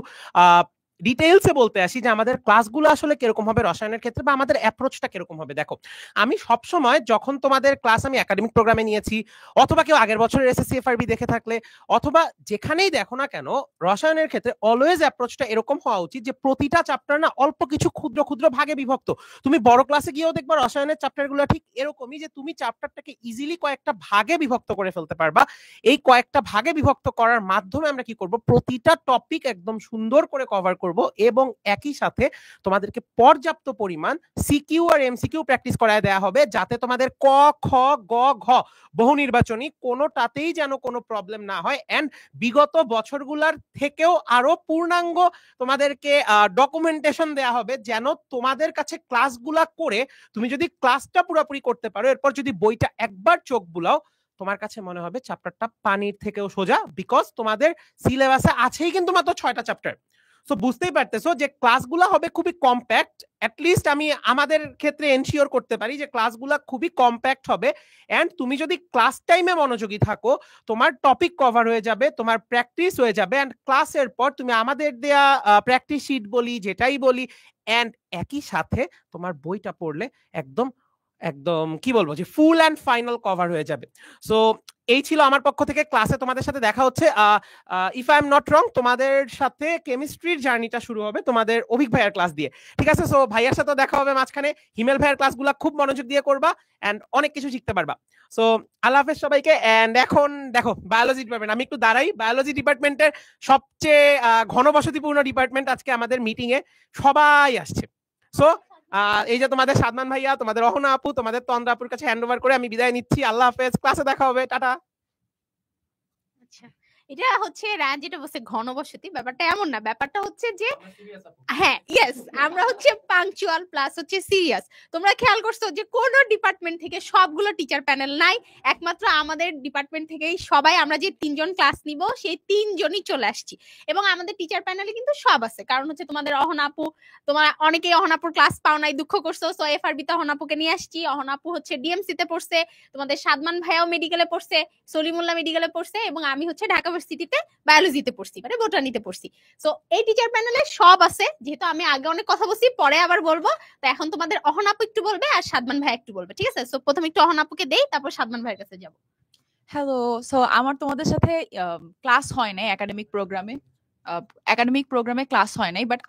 ডিটেইলসে বলতে আসি যে আমাদের ক্লাসগুলো আসলে কিরকম হবে রসায়নের ক্ষেত্রে, বা আমাদের অ্যাপ্রোচটা কিরকম হবে। দেখো, আমি সবসময় যখন তোমাদের ক্লাস আমি একাডেমিক প্রোগ্রামে নিয়েছি, অথবা কেউ আগের বছরের এসএসসি এফআরবি দেখে থাকলে, অথবা যেখানেই দেখো না কেন, রসায়নের ক্ষেত্রে অলওয়েজ অ্যাপ্রোচটা এরকম হওয়া উচিত যে প্রতিটা চ্যাপ্টার না অল্প কিছু ক্ষুদ্র ক্ষুদ্র ভাগে বিভক্ত। তুমি বড় ক্লাসে গিয়েও দেখবা রসায়নের চ্যাপ্টারগুলো ঠিক এরকমই, যে তুমি চ্যাপ্টারটাকে ইজিলি কয়েকটা ভাগে বিভক্ত করে ফেলতে পারবা। এই কয়েকটা ভাগে বিভক্ত করার মাধ্যমে আমরা কি করব, প্রতিটা টপিক একদম সুন্দর করে কভার করব এবং একই সাথে তোমাদেরকে পর্যাপ্ত পরিমাণ সিকিউ আর এমসিকিউ প্র্যাকটিস করায় দেওয়া হবে, যাতে তোমাদের ক, খ, গ, ঘ বহু নির্বাচনী কোনোটাতেই যেন কোনো প্রবলেম না হয়। এন্ড বিগত বছরগুলোর থেকেও আরো পূর্ণাঙ্গ তোমাদেরকে ডকুমেন্টেশন দেওয়া হবে, যেন তোমাদের কাছে ক্লাসগুলা করে তুমি যদি ক্লাসটা পুরোপুরি করতে পারো, এরপর যদি বইটা একবার চোখ বুলাও, তোমার কাছে মনে হবে চ্যাপ্টারটা পানির থেকেও সোজা, বিকজ তোমাদের সিলেবাসে আছেই কিন্তু মাত্র 6টা চ্যাপ্টার। সো বুঝতেই পারতেছো যে ক্লাসগুলো হবে খুবই কম্প্যাক্ট। অ্যাটলিস্ট আমি আমাদের ক্ষেত্রে এনশিওর করতে পারি যে ক্লাসগুলো খুবই কম্প্যাক্ট হবে। এন্ড তুমি যদি ক্লাস টাইমে মনোযোগী থাকো, তোমার টপিক কভার হয়ে যাবে, তোমার প্র্যাকটিস হয়ে যাবে। এন্ড ক্লাসের পর তুমি আমাদের দেয়া প্র্যাকটিস শিট বলি, যেটাই বলি, এন্ড একই সাথে তোমার বইটা পড়লে একদম একদম কি বলবো, যে ফুল অ্যান্ড ফাইনাল কভার হয়ে যাবে। সো এই ছিল আমার পক্ষ থেকে। ক্লাসে তোমাদের সাথে দেখা হচ্ছে। If I am not wrong, তোমাদের সাথে কেমিস্ট্রির জার্নিটা শুরু হবে তোমাদের অভিক ভাইয়ার ক্লাস দিয়ে, ঠিক আছে? সো ভাইয়ার সাথে দেখা হবে মাঝখানে। হিমেল ভাইয়ার ক্লাসগুলো খুব মনোযোগ দিয়ে করবা এন্ড অনেক কিছু শিখতে পারবা। সো আল্লাহ হাফেজ সবাইকে। এন্ড এখন দেখো বায়োলজি ডিপার্টমেন্ট, আমি একটু দাঁড়াই। বায়োলজি ডিপার্টমেন্টের সবচেয়ে ঘনবসতিপূর্ণ ডিপার্টমেন্ট আজকে আমাদের মিটিং এ সবাই আসছে। সো এই যে তোমাদের সাদমান ভাইয়া, তোমাদের অহনা আপু, তোমাদের তন্দ্রা আপুর কাছে হ্যান্ড ওভার করে আমি বিদায় নিচ্ছি। আল্লাহ হাফেজ, ক্লাসে দেখা হবে, টাটা। আচ্ছা, এটা হচ্ছে রায়ান যেটা বলছে ঘনবসতি, ব্যাপারটা এমন না। ব্যাপারটা হচ্ছে যে হ্যাঁ, ইয়েস, আমরা হচ্ছে পাংচুয়াল প্লাস হচ্ছে সিরিয়াস। তোমরা খেয়াল করছো যে কোন ডিপার্টমেন্ট থেকে সবগুলো টিচার প্যানেল নাই, একমাত্র আমাদের ডিপার্টমেন্ট থেকেই সবাই, আমরা যে 3জন ক্লাস নিব সেই 3জনই চলে আসছি। এবং আমাদের টিচার প্যানেলে কিন্তু সব আছে, কারণ হচ্ছে তোমাদের অহনাপু, তোমরা অনেকেই অহনাপুর ক্লাস পাও নাই, দুঃখ করছো। সো এফআরবি তে অহনাপুকে নিয়ে আসছি। অহনাপু হচ্ছে ডিএমসি তে পড়ছে, তোমাদের সাদমান ভাইয়াও মেডিকেলে পড়ছে, সলিমুল্লাহ মেডিকেলে পড়ছে, এবং আমি হচ্ছে ঢাকা ইউনিভার্সিটিতে বায়োলজিতে পড়ছি, মানে বোটানিতে পড়ছি। সো এই টিচার প্যানেলে সব আছে। যেহেতু আমি আগে অনেক কথা বলছি, পরে আবার বলবো, তো এখন তোমাদের অহনাপু একটু বলবে আর সাদমান ভাই একটু বলবে, ঠিক আছে? সো প্রথমে একটু অহনাপুকে দেই, তারপর সাদমান ভাইয়ের কাছে যাব। হ্যালো, সো আমার তোমাদের সাথে ক্লাস হয় নাই একাডেমিক প্রোগ্রামে। ক্লাস হয় নাই, বাট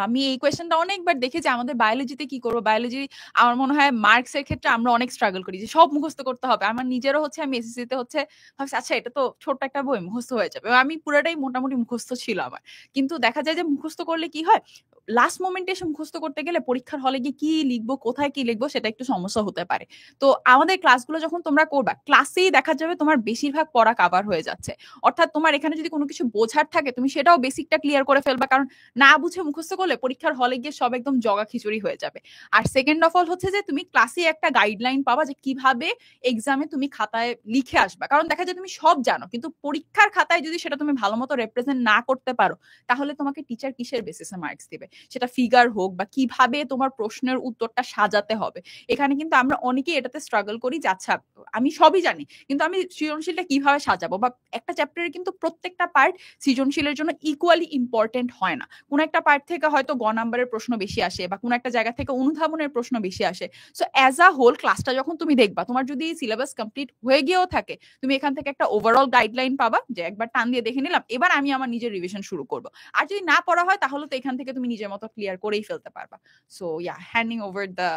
আমি এই কোয়েশ্চেনটা অনেকবার দেখেছি, আমাদের বায়োলজিতে কি করবো। বায়োলজি আমার মনে হয় মার্কস এর ক্ষেত্রে আমরা অনেক স্ট্রাগল করি যে সব মুখস্থ করতে হবে। আমার নিজেরও হচ্ছে, আমি এসএসসি তে হচ্ছে ভাবছি আচ্ছা এটা তো ছোট্ট একটা বই, মুখস্থ হয়ে যাবে। আমি পুরোটাই মোটামুটি মুখস্থ ছিল আমার, কিন্তু দেখা যায় যে মুখস্থ করলে কি হয়, লাস্ট মোমেন্টে এসে মুখস্থ করতে গেলে পরীক্ষার হলে গিয়ে কি লিখবো, কোথায় কি লিখবো, সেটা একটু সমস্যা হতে পারে। তো আমাদের ক্লাসগুলো যখন তোমরা করবা, ক্লাসেই দেখা যাবে তোমার বেশিরভাগ পড়া কাভার হয়ে যাচ্ছে। অর্থাৎ তোমার এখানে যদি কোনো কিছু বোঝার থাকে, তুমি সেটাও বেসিকটা ক্লিয়ার করে ফেলবা, কারণ না বুঝে মুখস্থ করলে পরীক্ষার হলে গিয়ে সব একদম জগা খিচুড়ি হয়ে যাবে। আর সেকেন্ড অফ অল হচ্ছে যে তুমি ক্লাসে একটা গাইডলাইন পাবা যে কিভাবে এক্সামে তুমি খাতায় লিখে আসবা। কারণ দেখা যায় তুমি সব জানো, কিন্তু পরীক্ষার খাতায় যদি সেটা তুমি ভালো মতো রিপ্রেজেন্ট না করতে পারো, তাহলে তোমাকে টিচার কিসের বেসিসে মার্কস দিবে, সেটা ফিগার হোক বা কিভাবে তোমার প্রশ্নের উত্তরটা সাজাতে হবে। এখানে কিন্তু আমরা অনেকেই এটাতে স্ট্রাগল করি যে আচ্ছা আমি সবই জানি, কিন্তু আমি সৃজনশীলটা কিভাবে সাজাবো, বা একটা চ্যাপ্টারের কিন্তু প্রত্যেকটা পার্ট সৃজনশীলের জন্য ইকুয়ালি ইম্পর্টেন্ট হয় না। কোন একটা পার্ট থেকে হয়তো গ নাম্বারের প্রশ্ন বেশি আসে, বা কোন একটা জায়গা থেকে অনুধাবনের প্রশ্ন বেশি আসে। সো অ্যাজ আ হোল ক্লাসটা যখন তুমি দেখবা, তোমার যদি সিলেবাস কমপ্লিট হয়ে গিয়েও থাকে, তুমি এখান থেকে একটা ওভারঅল গাইডলাইন পাবা যে একবার টান দিয়ে দেখে নিলাম, এবার আমি আমার নিজের রিভিশন শুরু করবো। আর যদি না পড়া হয় তাহলে তো এখান থেকে তুমি নিজের মতো ক্লিয়ার করেই ফেলতে পারবা। So yeah, handing over the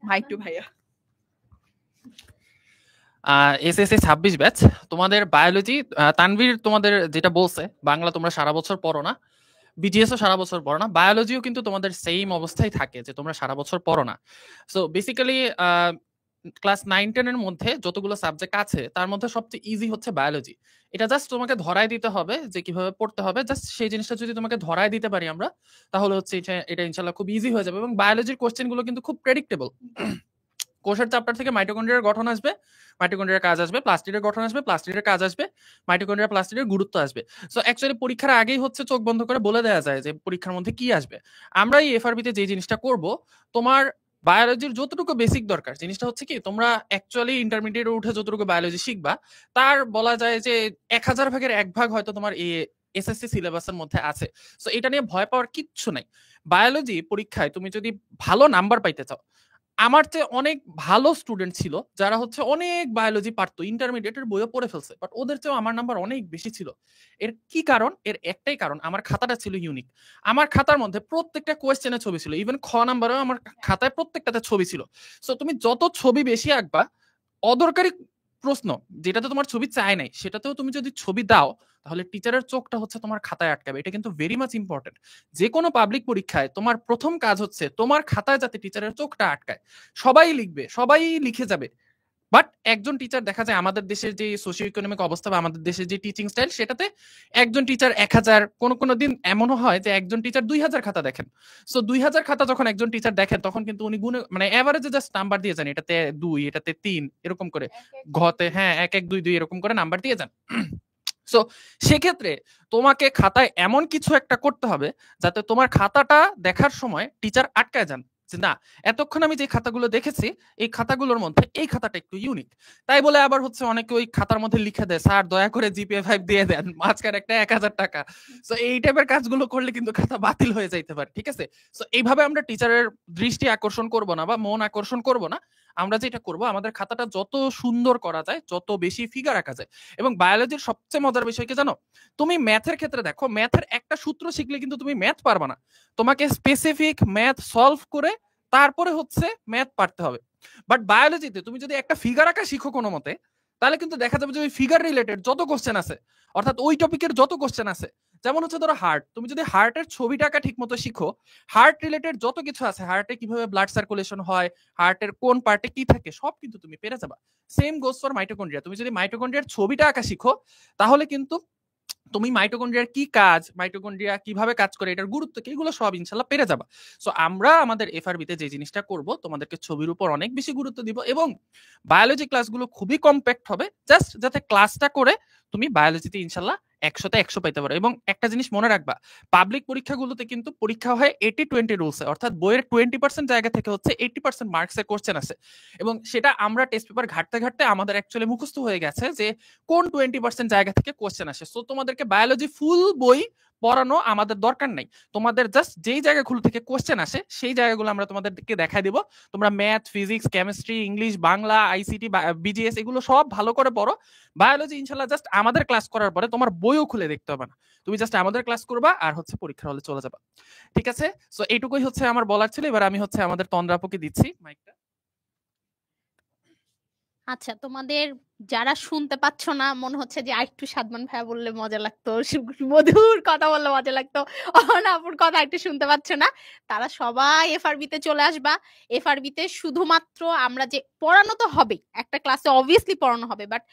mic to ভাইয়া। এসএসসি 26 ব্যাচ, তোমাদের বায়োলজি, তানভীর তোমাদের যেটা বলছে, বাংলা তোমরা সারা বছর পড়ো না, বিজিএসও সারা বছর পড়ো না, বায়োলজিও কিন্তু তোমাদের সেম অবস্থায় থাকে যে তোমরা সারা বছর পড়ো না। সো বেসিক্যালি ক্লাস 9-10 এর মধ্যে যতগুলো সাবজেক্ট আছে তার মধ্যে সবচেয়ে ইজি হচ্ছে বায়োলজি। এটা জাস্ট তোমাকে ধরায় দিতে হবে যে কিভাবে পড়তে হবে। জাস্ট সেই জিনিসটা যদি তোমাকে ধরায় দিতে পারি আমরা, তাহলে হচ্ছে এটা ইনশাআল্লাহ খুব ইজি হয়ে যাবে। এবং বায়োলজির কোশ্চেন গুলো কিন্তু খুব প্রেডিক্টেবল। কোষের চ্যাপ্টার থেকে মাইটোকন্ড্রিয়ার গঠন আসবে, মাইটোকন্ড্রিয়ার কাজ আসবে, প্লাস্টিডের গঠন আসবে, প্লাস্টিডের কাজ আসবে, মাইটোকন্ড্রিয়া প্লাস্টিডের গুরুত্ব আসবে। সো অ্যাকচুয়ালি পরীক্ষার আগেই হচ্ছে চোখ বন্ধ করে বলে দেওয়া যায় যে পরীক্ষার মধ্যে কি আসবে। আমরা এই এফআরবিতে যে জিনিসটা করব, তোমার বায়োলজির যতটুকু বেসিক দরকার জিনিসটা হচ্ছে কি, তোমরা অ্যাকচুয়ালি ইন্টারমিডিয়েটে উঠে যতটুকু বায়োলজি শিখবা তার বলা যায় যে 1000 ভাগের 1 ভাগ হয়তো তোমার এই এসএসসি সিলেবাসের মধ্যে আছে। সো এটা নিয়ে ভয় পাওয়ার কিচ্ছু নাই। বায়োলজি পরীক্ষায় তুমি যদি ভালো নাম্বার পাইতে চাও, আমার চেয়ে অনেক ভালো স্টুডেন্ট ছিল যারা হচ্ছে অনেক বায়োলজি পারতো, ইন্টারমিডিয়েটের বইও পড়ে ফেলছে, বাট ওদের চেয়েও আমার নাম্বার অনেক বেশি ছিল। এর কি কারণ? এর একটাই কারণ, আমার খাতাটা ছিল ইউনিক। আমার খাতার মধ্যে প্রত্যেকটা কোয়েশ্চেনে ছবি ছিল, ইভেন খ নাম্বারেও আমার খাতায় প্রত্যেকটাতে ছবি ছিল। সো তুমি যত ছবি বেশি আঁকবা, অদরকারি প্রশ্ন যেটাতে তোমার ছবি চায় নাই সেটাতেও তুমি যদি ছবি দাও, তাহলে টিচারের চোখটা হচ্ছে তোমার খাতায় আটকাবে। এটা কিন্তু ভেরি মাচ ইম্পর্টেন্ট। যে কোনো পাবলিক পরীক্ষায় তোমার প্রথম কাজ হচ্ছে তোমার খাতায় যাতে টিচারের চোখটা আটকায়। সবাই লিখবে, সবাই লিখে যাবে, বাট একজন টিচার দেখা যায় আমাদের দেশের যে সোশিও ইকোনমিক অবস্থা বা আমাদের দেশের যে টিচিং স্টাইল, সেটাতে একজন টিচার 1000, কোনো দিন এমনও হয় যে একজন টিচার 2000 খাতা দেখেন। সো 2000 খাতা যখন একজন টিচার দেখেন, তখন কিন্তু উনি গুণে মানে এভারেজে জাস্ট নাম্বার দিয়ে যান, এটাতে 2, এটাতে 3, এরকম করে ঘতে 1 1 2 2 এরকম করে নাম্বার দিয়ে যান। সো সেক্ষেত্রে তোমাকে খাতায় এমন কিছু একটা করতে হবে যাতে তোমার খাতাটা দেখার সময় টিচার আটকায় যান, যে না, এতক্ষণ আমি যে খাতাগুলো দেখেছি এই খাতাগুলোর মধ্যে এই খাতাটা একটু ইউনিক। তাই বলে আবার হচ্ছে অনেকে ওই খাতার মধ্যে লিখে দেয়, স্যার দয়া করে জিপিএ 5 দিয়ে দেন, মাঝখানে একটা 1000 টাকা। সো এই টাইপের কাজগুলো করলে কিন্তু খাতা বাতিল হয়ে যাইতে পারে, ঠিক আছে? সো এইভাবে আমরা টিচারের দৃষ্টি আকর্ষণ করব না বা মন আকর্ষণ করব না। আমরা যেটা করব, আমাদের খাতাটা যত সুন্দর করা যায়, যত বেশি ফিগার আঁকা যায়। এবং বায়োলজির সবচেয়ে মজার বিষয় কি জানো? তুমি ম্যাথের ক্ষেত্রে দেখো, ম্যাথের একটা সূত্র শিখলে কিন্তু তুমি ম্যাথ পারবা না। তোমাকে স্পেসিফিক ম্যাথ সলভ করে তারপরে হচ্ছে ম্যাথ পারতে হবে। বাট বায়োলজিতে তুমি যদি একটা ফিগার আঁকা শিখো কোনো মতে, তাহলে কিন্তু দেখা যাবে যে ওই ফিগার রিলেটেড যত কোশ্চেন আছে, অর্থাৎ ওই টপিকের যত কোশ্চেন আছে, যেমন হচ্ছে ধরো হার্ট, তুমি যদি হার্টের ছবিটা আঁকা ঠিক মতো শিখো, হার্ট রিলেটেড যত কিছু আছে, হার্টে কিভাবে ব্লাড সার্কুলেশন হয়, হার্টের কোন পার্টে কি থাকে, সব কিন্তু তুমি পেরে যাবা। Same goes for mitochondria. তুমি যদি মাইটোকন্ড্রিয়ার ছবিটা আঁকা শিখো, তাহলে কিন্তু তুমি মাইটোকন্ড্রিয়ার কি কাজ, মাইটোকন্ড্রিয়া কিভাবে কাজ করে, এটার গুরুত্ব কি, এগুলো সব ইনশাল্লাহ পেরে যাবা। সো আমরা আমাদের এফআরবিতে যে জিনিসটা করব, তোমাদেরকে ছবির উপর অনেক বেশি গুরুত্ব দিব এবং বায়োলজি ক্লাসগুলো খুবই কম্প্যাক্ট হবে, জাস্ট যাতে ক্লাসটা করে তুমি বায়োলজিতে ইনশাল্লাহ 100তে 100 পাইতে পারো। এবং একটা জিনিস মনে রাখবা, পাবলিক পরীক্ষাগুলোতে কিন্তু পরীক্ষা হয় 80-20 রুলসে, অর্থাৎ বইয়ের 20% জায়গা থেকে হচ্ছে 80% মার্কসের কোশ্চেন আছে। এবং সেটা আমরা টেস্ট পেপার ঘাটতে ঘাটতে আমাদের অ্যাকচুয়ালি মুখস্থ হয়ে গেছে যে কোন 20% জায়গা থেকে কোশ্চেন আসে। সো তোমাদেরকে বায়োলজি ফুল বই পড়ানো আমাদের দরকার নাই, তোমাদের জাস্ট যেই জায়গাগুলো থেকে কোশ্চেন আসে সেই জায়গাগুলো আমরা তোমাদেরকে দেখাই দিব। তোমরা math, physics, chemistry, English, Bangla, ICT, BGS এগুলো সব ভালো করে পড়ো। বায়োলজি ইনশাল্লাহ জাস্ট আমাদের ক্লাস করার পরে তোমার বইও খুলে দেখতে হবে না, তুমি জাস্ট আমাদের ক্লাস করবা আর হচ্ছে পরীক্ষার হলে চলে যাবা, ঠিক আছে? সো এইটুকুই হচ্ছে আমার বলার ছিল। এবার আমি হচ্ছে আমাদের তন্দ্রাপুকে দিচ্ছি মাইকটা। আচ্ছা, তোমাদের যারা শুনতে পাচ্ছ না, মনে হচ্ছে যে আরেকটু সাদমান ভাইয়া বললে মজা লাগতো, মধুর কথা বললে মজা লাগতো, অনাপুর কথা একটু শুনতে পাচ্ছ না, তারা সবাই এফআরবিতে চলে আসবা। এফআরবিতে শুধুমাত্র আমরা যে পড়ানো তো হবে, একটা ক্লাসে অবভিয়াসলি পড়ানো হবে, বাট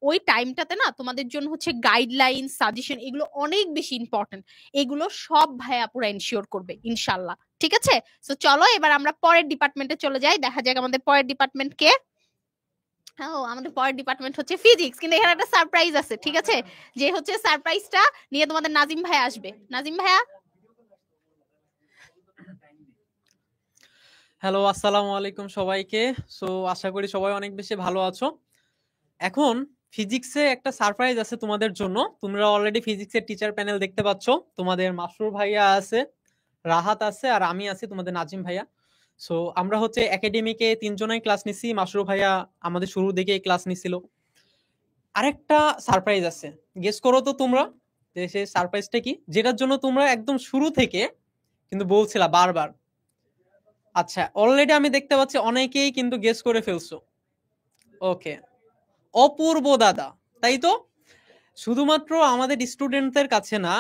ওই টাইমটাতে না তোমাদের জন্য হচ্ছে গাইডলাইন, সাজেশন, এগুলো অনেক বেশি ইম্পর্টেন্ট। এগুলো সব ভাইয়া পুরো এনশিওর করবে ইনশাল্লাহ, ঠিক আছে? সো চলো এবার আমরা পরের ডিপার্টমেন্টে চলে যাই, দেখা যাক আমাদের পরের ডিপার্টমেন্ট কে। আমাদের পরের ডিপার্টমেন্ট হচ্ছে ফিজিক্স, কিন্তু এখানে একটা সারপ্রাইজ আছে, ঠিক আছে? যে হচ্ছে সারপ্রাইজটা নিয়ে তোমাদের নাজিম ভাইয়া আসবে। নাজিম ভাইয়া। হ্যালো, আসসালামু আলাইকুম সবাইকে। সো আশা করি সবাই অনেক বেশি ভালো আছো। এখন ফিজিক্সে একটা সারপ্রাইজ আছে তোমাদের জন্য। তোমরা অলরেডি ফিজিক্সের টিচার প্যানেল দেখতে পাচ্ছ। তোমাদের মাসরুর ভাইয়া আছে, রাহাত আছে, আর আমি আছি, তোমাদের নাজিম ভাইয়া। সো আমরা হচ্ছে একাডেমিকে 3 জনাই ক্লাস নিছি। মাসরুর ভাইয়া আমাদের শুরু দিকে ক্লাস নিছিল। আরেকটা সারপ্রাইজ আছে, গেস করো তো তোমরা যে সেই সারপ্রাইজটা কি, যেটার জন্য তোমরা একদম শুরু থেকে কিন্তু বলছিলা বারবার। আচ্ছা, অলরেডি আমি দেখতে পাচ্ছি অনেকেই কিন্তু গেস করে ফেলছো। ওকে, অপূর্ব দাদা, তাই তো? শুধুমাত্র আমাদের স্টুডেন্টদের কাছে না,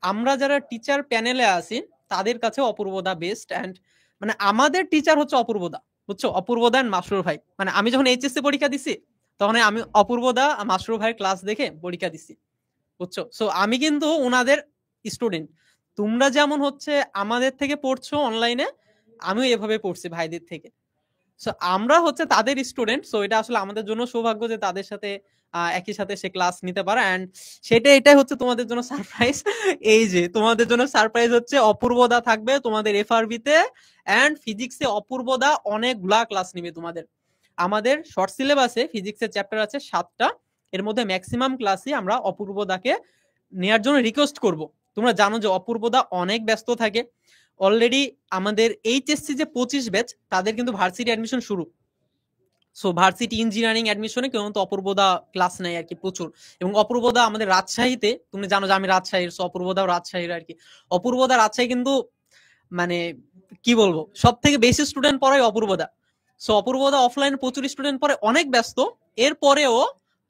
আমরা যারা টিচার প্যানেলে আছি তাদের কাছে অপূর্ব দা বেস্ট। অ্যান্ড মানে আমাদের টিচার হচ্ছে অপূর্ব দা, বুঝছো, অপূর্বদা আর মাসরুর ভাই। মানে আমি যখন এইচএসসি পরীক্ষা দিছি তখন আমি অপূর্বদা আর মাসরুর ভাইয়ের ক্লাস দেখে পরীক্ষা দিছি, বুঝছো। সো আমি কিন্তু ওনাদের স্টুডেন্ট। তোমরা যেমন হচ্ছে আমাদের থেকে পড়ছো অনলাইনে, আমিও এভাবে পড়ছি ভাইদের থেকে। সো আমরা হচ্ছে তাদের স্টুডেন্ট। সো এটা আসলে আমাদের জন্য সৌভাগ্য যে তাদের সাথে একই সাথে সে ক্লাস নিতে পারে। অ্যান্ড এটাই হচ্ছে তোমাদের জন্য সারপ্রাইজ। এই যে তোমাদের জন্য সারপ্রাইজ হচ্ছে অপূর্বদা থাকবে তোমাদের এফআরবি তে, অ্যান্ড ফিজিক্সে অপূর্বদা অনেকগুলা ক্লাস নিবে তোমাদের। আমাদের শর্ট সিলেবাসে ফিজিক্সের চ্যাপ্টার আছে 7টা, এর মধ্যে ম্যাক্সিমাম ক্লাসই আমরা অপূর্বদাকে নেওয়ার জন্য রিকোয়েস্ট করব। তোমরা জানো যে অপূর্বদা অনেক ব্যস্ত থাকে। অলরেডি আমাদের এইচএসসি যে 25 ব্যাচ তাদের কিন্তু ভার্সিটি অ্যাডমিশন শুরু। সো ভার্সিটি ইঞ্জিনিয়ারিং অ্যাডমিশনে কিন্তু অপূর্বদা ক্লাস নেয় আর কি প্রচুর। এবং অপূর্বদা আমাদের রাজশাহীতে, তুমি জানো যে আমি রাজশাহীর, সো অপূর্বদাও রাজশাহীর আর কি। অপূর্বদা রাজশাহী কিন্তু মানে কি বলবো, সব থেকে বেশি স্টুডেন্ট পড়ায় অপূর্বদা। সো অপূর্বদা অফলাইনে প্রচুর স্টুডেন্ট পড়ে, অনেক ব্যস্ত। এরপরেও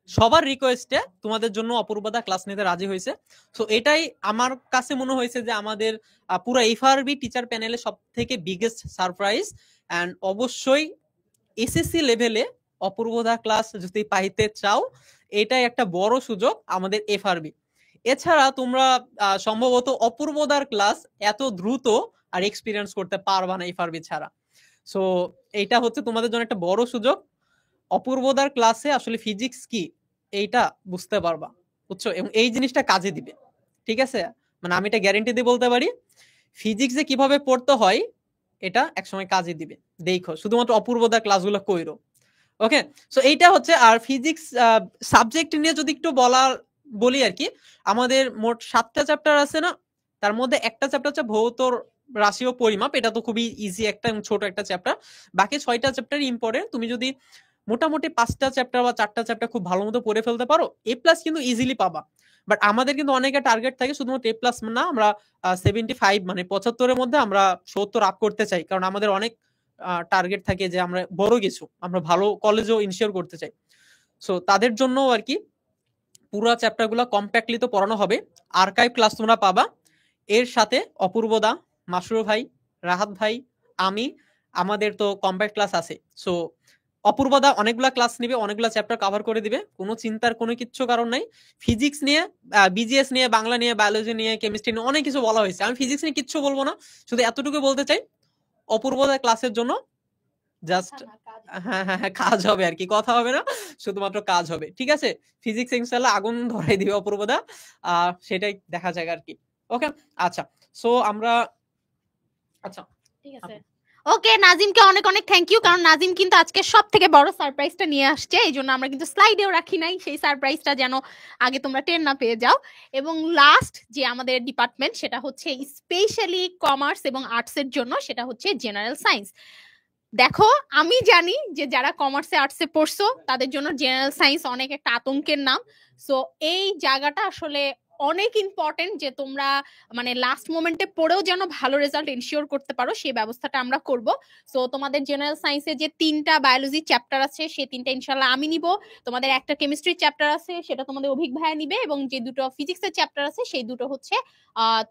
সবার রিকোয়েস্টে তোমাদের জন্য অপূর্বদা ক্লাস নিতে রাজি হয়েছে। সো এটাই আমার কাছে মনে হয়েছে যে আমাদের পুরো এফআরবি টিচার প্যানেলে সব থেকে বিগেস্ট সারপ্রাইজ। অ্যান্ড অবশ্যই এসএসসি লেভেলে অপূর্বদা ক্লাস যদি পাইতে চাও, এটাই একটা বড় সুযোগ আমাদের এফআরবি। এছাড়া তোমরা সম্ভবত অপূর্বদার ক্লাস এত দ্রুত আর এক্সপিরিয়েন্স করতে পারবা না এফআরবি ছাড়া। সো এইটা হচ্ছে তোমাদের জন্য একটা বড় সুযোগ। অপূর্বদার ক্লাসে আসলে ফিজিক্স কি এইটা বুঝতে পারবা, বুঝছো, এবং এই জিনিসটা কাজে দিবে। ঠিক আছে, মানে আমি এটা গ্যারেন্টি দিয়ে বলতে পারি, ফিজিক্সে কিভাবে পড়তে হয় এটা একসময় কাজে দিবে। দেখো শুধুমাত্র অপূর্বদার ক্লাসগুলো কইরো। ওকে, সো এইটা হচ্ছে। আর ফিজিক্স সাবজেক্ট নিয়ে যদি একটু বলি আর কি, আমাদের মোট 7টা চ্যাপ্টার আছে না, তার মধ্যে একটা চ্যাপ্টার হচ্ছে ভৌত রাশি ও পরিমাপ। এটা তো খুবই ইজি একটা ছোট একটা চ্যাপ্টার। বাকি 6টা চ্যাপ্টার ইম্পর্টেন্ট। তুমি যদি মোটামুটি 5টা চ্যাপ্টার বা 4টা চ্যাপ্টার খুব ভালো মতো পড়ে ফেলতে পারো, এ প্লাস কিন্তু ইজিলি পাবা। বাট আমাদের কিন্তু অনেকে টার্গেট থাকে শুধুমাত্র এ প্লাস না, আমরা 75 মানে 75-এর মধ্যে আমরা 70 আপ করতে চাই। কারণ আমাদের অনেক টার্গেট থাকে যে আমরা বড় কিছু, আমরা ভালো কলেজও ইনশিওর করতে চাই। সো তাদের জন্য আর কি পুরো চ্যাপ্টারগুলো কম্প্যাক্টলি তো পড়ানো হবে। আর্কাইভ ক্লাস তোমরা পাবা। এর সাথে অপূর্বদা, মাসরুর ভাই, রাহাত ভাই, আমি, আমাদের তো কম্প্যাক্ট ক্লাস আছে। সো অপূর্বদা অনেকগুলা ক্লাস নিবে, অনেকগুলা চ্যাপ্টার কভার করে দিবে, কোনো চিন্তার কোনো কিচ্ছু কারণ নাই। ফিজিক্স নিয়ে, বিজিএস নিয়ে, বাংলা নিয়ে, বায়োলজি নিয়ে, কেমিস্ট্রি নিয়ে অনেক কিছু বলা হয়েছে। আমি ফিজিক্স নিয়ে কিচ্ছু বলবো না, শুধু এতটুকু বলতে চাই, অপূর্বদা ক্লাসের জন্য জাস্ট হ্যাঁ কাজ হবে আর কি, কথা হবে না, শুধুমাত্র কাজ হবে। ঠিক আছে, ফিজিক্স ইনশাআল্লাহ আগুন ধরাই দিবে অপূর্বদা, সেটাই দেখা যাক আর কি। ওকে, আচ্ছা, সো আমরা ঠিক আছে। ওকে, নাজিমকে অনেক অনেক থ্যাংক ইউ, কারণ নাজিম কিন্তু আজকে সব থেকে বড় সারপ্রাইজটা নিয়ে আসছে। এই জন্য আমরা কিন্তু স্লাইডেও রাখি নাই, সেই সারপ্রাইজটা যেন আগে তোমরা টের না পেয়ে যাও। এবং লাস্ট যে আমাদের ডিপার্টমেন্ট, সেটা হচ্ছে স্পেশালি কমার্স এবং আর্টসের জন্য, সেটা হচ্ছে জেনারেল সায়েন্স। দেখো আমি জানি যে যারা কমার্সে আর্টসে পড়ছো তাদের জন্য জেনারেল সায়েন্স অনেক একটা আতঙ্কের নাম। সো এই জায়গাটা আসলে অনেক ইম্পর্টেন্ট যে তোমরা মানে লাস্ট মোমেন্টে পড়েও যেন ভালো রেজাল্ট এনশিওর করতে পারো, সেই ব্যবস্থাটা আমরা করব। সো তোমাদের জেনারেল সায়েন্সে যে 3টা বায়োলজি চ্যাপ্টার আছে সেই 3টা ইনশাআল্লাহ আমি নিব। তোমাদের একটা কেমিস্ট্রি চ্যাপ্টার আছে সেটা তোমাদের অভিক ভাইয়া নিবে, এবং যে দুটো ফিজিক্সের চ্যাপ্টার আছে সেই দুটো হচ্ছে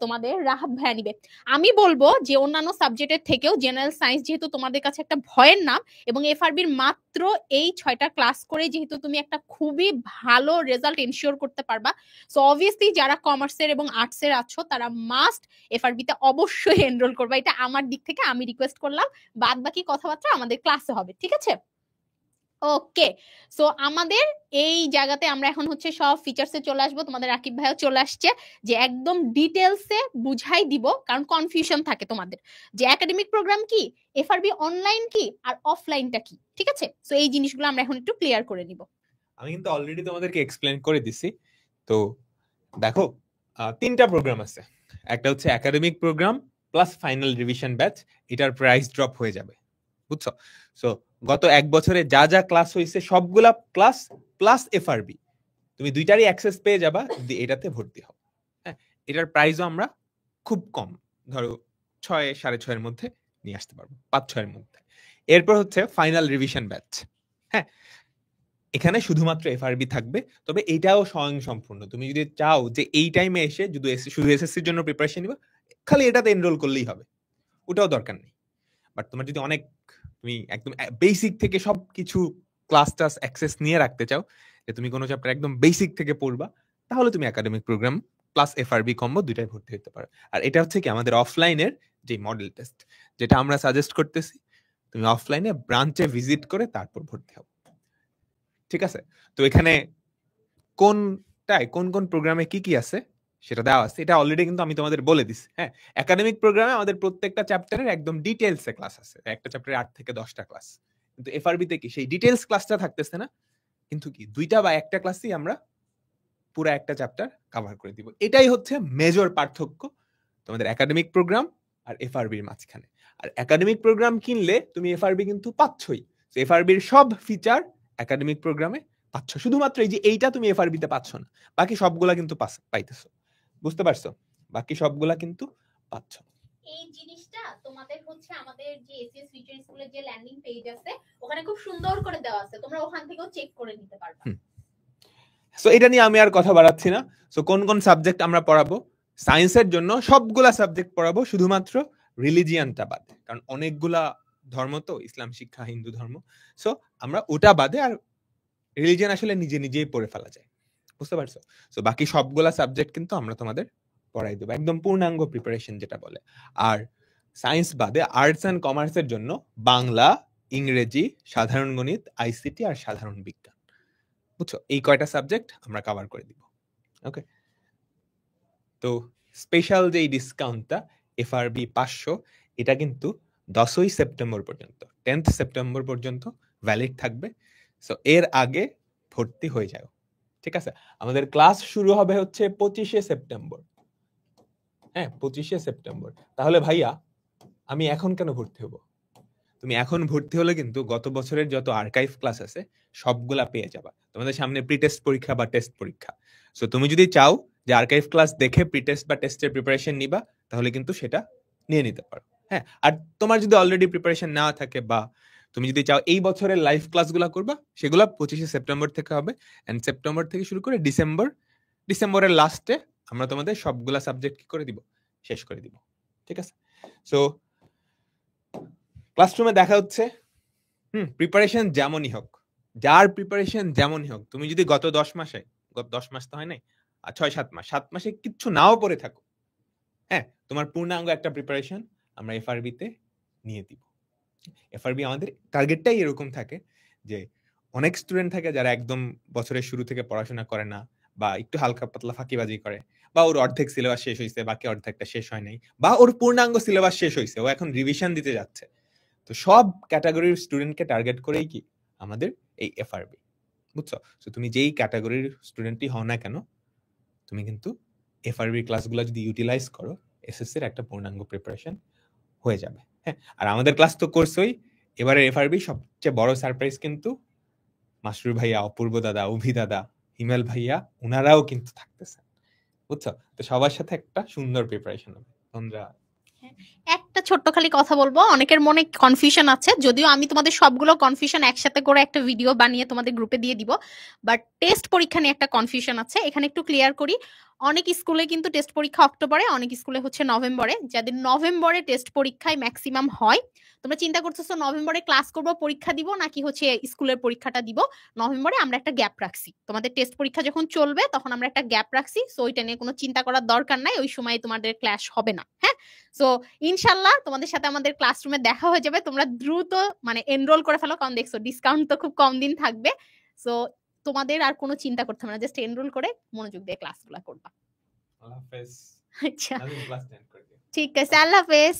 তোমাদের রাহাত ভাইয়া নিবে। আমি বলবো যে অন্যান্য সাবজেক্টের থেকেও জেনারেল সায়েন্স যেহেতু তোমাদের কাছে একটা ভয়ের নাম, এবং এফআরবির মাত্র এই 6টা ক্লাস করে যেহেতু তুমি একটা খুবই ভালো রেজাল্ট এনশিওর করতে পারবা, সো অবভিয়াসলি যারা কমার্সের এবং আর্টসের আছো তারা মাস্ট এফআরবিতে অবশ্যই এনরোল করবা। এটা আমার দিক থেকে আমি রিকোয়েস্ট করলাম, বাদ বাকি কথাবার্তা আমাদের ক্লাসে হবে, ঠিক আছে? ওকে, সো আমাদের এই জায়গাতে আমরা এখন হচ্ছে সব ফিচার্সে চলে আসবো। তোমাদের রাকিব ভাইও চলে আসছে যে একদম ডিটেলসে বুঝাই দিব, কারণ কনফিউশন থাকে তোমাদের যে একাডেমিক প্রোগ্রাম কি, এফআরবি অনলাইন কি, আর অফলাইনটা কি। ঠিক আছে, সো এই জিনিসগুলো আমরা এখন একটু ক্লিয়ার করে নিব। আমি কিন্তু অলরেডি তোমাদেরকে এক্সপ্লেন করে দিছি। তো দেখো 3টা প্রোগ্রাম আছে, একটা হচ্ছে academic program plus final revision batch, এটার প্রাইস ড্রপ হয়ে যাবে, বুঝছো? সো গত 1 বছরে যা যা ক্লাস হয়েছে সবগুলা ক্লাস প্লাস এফআরবি, তুমি দুইটারই অ্যাক্সেস পেয়ে যাবা যদি এটাতে ভর্তি হও। হ্যাঁ, এটার প্রাইসও আমরা খুব কম, ধরো 6 6.5 এর মধ্যে নিয়ে আসতে পারবো, 5-6 এর মধ্যে। এরপর হচ্ছে ফাইনাল রিভিশন ব্যাচ। হ্যাঁ, এখানে শুধুমাত্র এফআরবি থাকবে, তবে এটাও স্বয়ংসম্পূর্ণ। তুমি যদি চাও যে এই টাইমে এসে শুধু এসএসসির জন্য প্রিপারেশন নিবা, খালি এটাতে এনরোল করলেই হবে, ওটাও দরকার নেই। বাট তোমার যদি অনেক তুমি একদম বেসিক থেকে সবকিছু ক্লাস টাস অ্যাক্সেস নিয়ে রাখতে চাও, যে তুমি কোনো চ্যাপ্টার একদম বেসিক থেকে পড়বা, তাহলে তুমি academic program plus FRB combo দুইটাই ভর্তি হতে পারো। আর এটা হচ্ছে কি আমাদের অফলাইনের যে মডেল টেস্ট, যেটা আমরা সাজেস্ট করতেছি তুমি অফলাইনে ব্রাঞ্চে ভিজিট করে তারপর ভর্তি হও। ঠিক আছে? তো এখানে কোনটায় কোন কোন প্রোগ্রামে কি কি আছে সেটা দেওয়া আছে, এটা অলরেডি কিন্তু আমি তোমাদের বলে দিছি। হ্যাঁ, একাডেমিক প্রোগ্রামে আমাদের প্রত্যেকটা চ্যাপ্টারের একদম ডিটেইলসে ক্লাস আছে, একটা চ্যাপ্টারে 8 থেকে 10টা ক্লাস। কিন্তু এফআরবি তে কি সেই ডিটেইলস ক্লাসটা থাকতেছে না, কিন্তু কি দুইটা বা একটা ক্লাসই আমরা পুরো একটা চ্যাপ্টার কভার করে দিব। এটাই হচ্ছে মেজর পার্থক্য তোমাদের একাডেমিক প্রোগ্রাম আর এফআরবির মাঝখানে। আর একাডেমিক প্রোগ্রাম কিনলে তুমি এফআরবি কিন্তু পাচ্ছই, এফআরবির সব ফিচার একাডেমিক প্রোগ্রামে পাচ্ছ, শুধুমাত্র এই যে এইটা তুমি এফআরবি তে পাচ্ছ না, বাকি সবগুলা কিন্তু পাইতেছো। বুঝতে পারছো? বাকি সবগুলা কিন্তু পাচ্ছ। এই জিনিসটা তোমাদের হচ্ছে আমাদের যে এসএস ফিউচার স্কুলের যে ল্যান্ডিং পেজ আছে ওখানে খুব সুন্দর করে দেওয়া আছে, তোমরা ওখান থেকেও চেক করে নিতে পারবে। সো এটা নিয়ে আমি আর কথা বাড়াচ্ছি না। সো কোন কোন সাবজেক্ট আমরা পড়াবো? সায়েন্সের জন্য সবগুলা সাবজেক্ট পড়াবো, শুধুমাত্র রিলিজিয়ানটা বাদে, কারণ অনেকগুলা ধর্ম তো, ইসলাম শিক্ষা, হিন্দু ধর্ম, সো আমরা ওটা বাদে, আর রিলিজিয়ান আসলে নিজে নিজেই পড়ে ফেলা যায়। বুঝতে পারছো? সো বাকি সবগুলা সাবজেক্ট কিন্তু আমরা তোমাদের পড়াই দেবো, একদম পূর্ণাঙ্গ প্রিপারেশন যেটা বলে। আর সায়েন্স বাদে আর্টস এন্ড কমার্সের জন্য বাংলা, ইংরেজি, সাধারণ গণিত, আইসিটি আর সাধারণ বিজ্ঞান, বুঝছো, এই কয়টা সাবজেক্ট আমরা কভার করে দিব। ওকে, তো স্পেশাল যে ডিসকাউন্টটা এফআরবি 500, এটা কিন্তু 10ই সেপ্টেম্বর পর্যন্ত, 10th সেপ্টেম্বর পর্যন্ত ভ্যালিড থাকবে। সো এর আগে ভর্তি হয়ে যাও। ঠিক আছে? আমাদের ক্লাস শুরু হবে হচ্ছে 25শে সেপ্টেম্বর। হ্যাঁ, 25শে সেপ্টেম্বর। তাহলে ভাইয়া আমি এখন কেন ভর্তি হব? তুমি এখন ভর্তি হলে কিন্তু গত বছরের যত আর্কাইভ ক্লাস আছে সবগুলা পেয়ে যাবা। তোমাদের সামনে প্রি টেস্ট পরীক্ষা বা টেস্ট পরীক্ষা, সো তুমি যদি চাও যে আর্কাইভ ক্লাস দেখে প্রি টেস্ট বা টেস্টের প্রিপারেশন নিবা, তাহলে কিন্তু সেটা নিয়ে নিতে পারো। হ্যাঁ, আর তোমার যদি অলরেডি প্রিপারেশন নেওয়া থাকে, বা তুমি যদি চাও এই বছরের লাইভ ক্লাসগুলো করবা, সেগুলো 25শে সেপ্টেম্বর থেকে হবে। এন্ড সেপ্টেম্বর থেকে শুরু করে ডিসেম্বরের লাস্টে আমরা তোমাদের সবগুলা সাবজেক্ট কি করে দিব, শেষ করে দিব। ঠিক আছে? সো ক্লাসরুমে দেখা হচ্ছে। প্রিপারেশন যেমনই হোক, যার প্রিপারেশন যেমনই হোক, তুমি যদি গত 10 মাস তো হয় নাই, আর 6-7 মাস, 7 মাসে কিচ্ছু নাও পড়ে থাকো, হ্যাঁ, তোমার পূর্ণাঙ্গ একটা প্রিপারেশন আমরা এফআরবি তে নিয়ে দিব। এফআরবি আমাদের টার্গেটটাই এরকম থাকে যে অনেক স্টুডেন্ট থাকে যারা একদম বছরের শুরু থেকে পড়াশোনা করে না, বা একটু হালকা পাতলা ফাঁকিবাজি করে, বা ওর অর্ধেক সিলেবাস শেষ হয়েছে, বাকি অর্ধেকটা শেষ হয় নাই, বা ওর পূর্ণাঙ্গ সিলেবাস শেষ হয়েছে, ও এখন রিভিশন দিতে যাচ্ছে। তো সব ক্যাটাগরির স্টুডেন্টকে টার্গেট করেই কি আমাদের এই এফআরবি, বুঝছো? তো তুমি যেই ক্যাটাগরির স্টুডেন্টই হও না কেন, তুমি কিন্তু এফআরবি ক্লাসগুলো যদি ইউটিলাইজ করো, এসএসসির একটা পূর্ণাঙ্গ প্রিপারেশন হয়ে যাবে। হ্যাঁ, আর আমাদের ক্লাস তো কোর্সই, এবারে এফআরবি সবচেয়ে বড় সারপ্রাইজ কিন্তু মাসরুর ভাইয়া, অপূর্ব দাদা, অভি দাদা, হিমেল ভাইয়া, উনারাও কিন্তু থাকতেছেন, বুঝছো? তো সবার সাথে একটা সুন্দর প্রিপারেশন হবে। তোমরা একটা ছোট্ট খালি কথা বলবো, অনেকের মনে কনফিউশন আছে, যদিও আমি তোমাদের সবগুলো কনফিউশন একসাথে করে একটা ভিডিও বানিয়ে তোমাদের গ্রুপে দিয়ে দিব, বাট টেস্ট পরীক্ষা নিয়ে একটা কনফিউশন আছে, এখানে একটু ক্লিয়ার করি। অনেক স্কুলে কিন্তু টেস্ট পরীক্ষা অক্টোবরে, অনেক স্কুলে হচ্ছে নভেম্বরে। যাদের নভেম্বরে টেস্ট পরীক্ষায় ম্যাক্সিমাম হয়, তোমরা চিন্তা করতেছো নভেম্বরে ক্লাস করব, পরীক্ষা দিব, নাকি হচ্ছে স্কুলের পরীক্ষাটা দিব, নভেম্বরে আমরা একটা গ্যাপ রাখছি। তোমাদের টেস্ট পরীক্ষা যখন চলবে তখন আমরা একটা গ্যাপ রাখছি, সো ওইটা নিয়ে কোনো চিন্তা করার দরকার নাই, ওই সময় তোমাদের ক্লাস হবে না। হ্যাঁ, সো ইনশাল্লাহ তোমাদের সাথে আমাদের ক্লাসরুমে দেখা হয়ে যাবে। তোমরা দ্রুত মানে এনরোল করে ফেলো, কারণ দেখছো ডিসকাউন্ট তো খুব কম দিন থাকবে। সো তোমাদের আর কোনো চিন্তা করতে হবে না, জাস্ট এনরোল করে মনোযোগ দিয়ে ক্লাসগুলো করবা। আল্লাহ হাফেজ। আচ্ছা, ক্লাস 10 করে দিও। ঠিক আছে, আল্লাহ হাফেজ।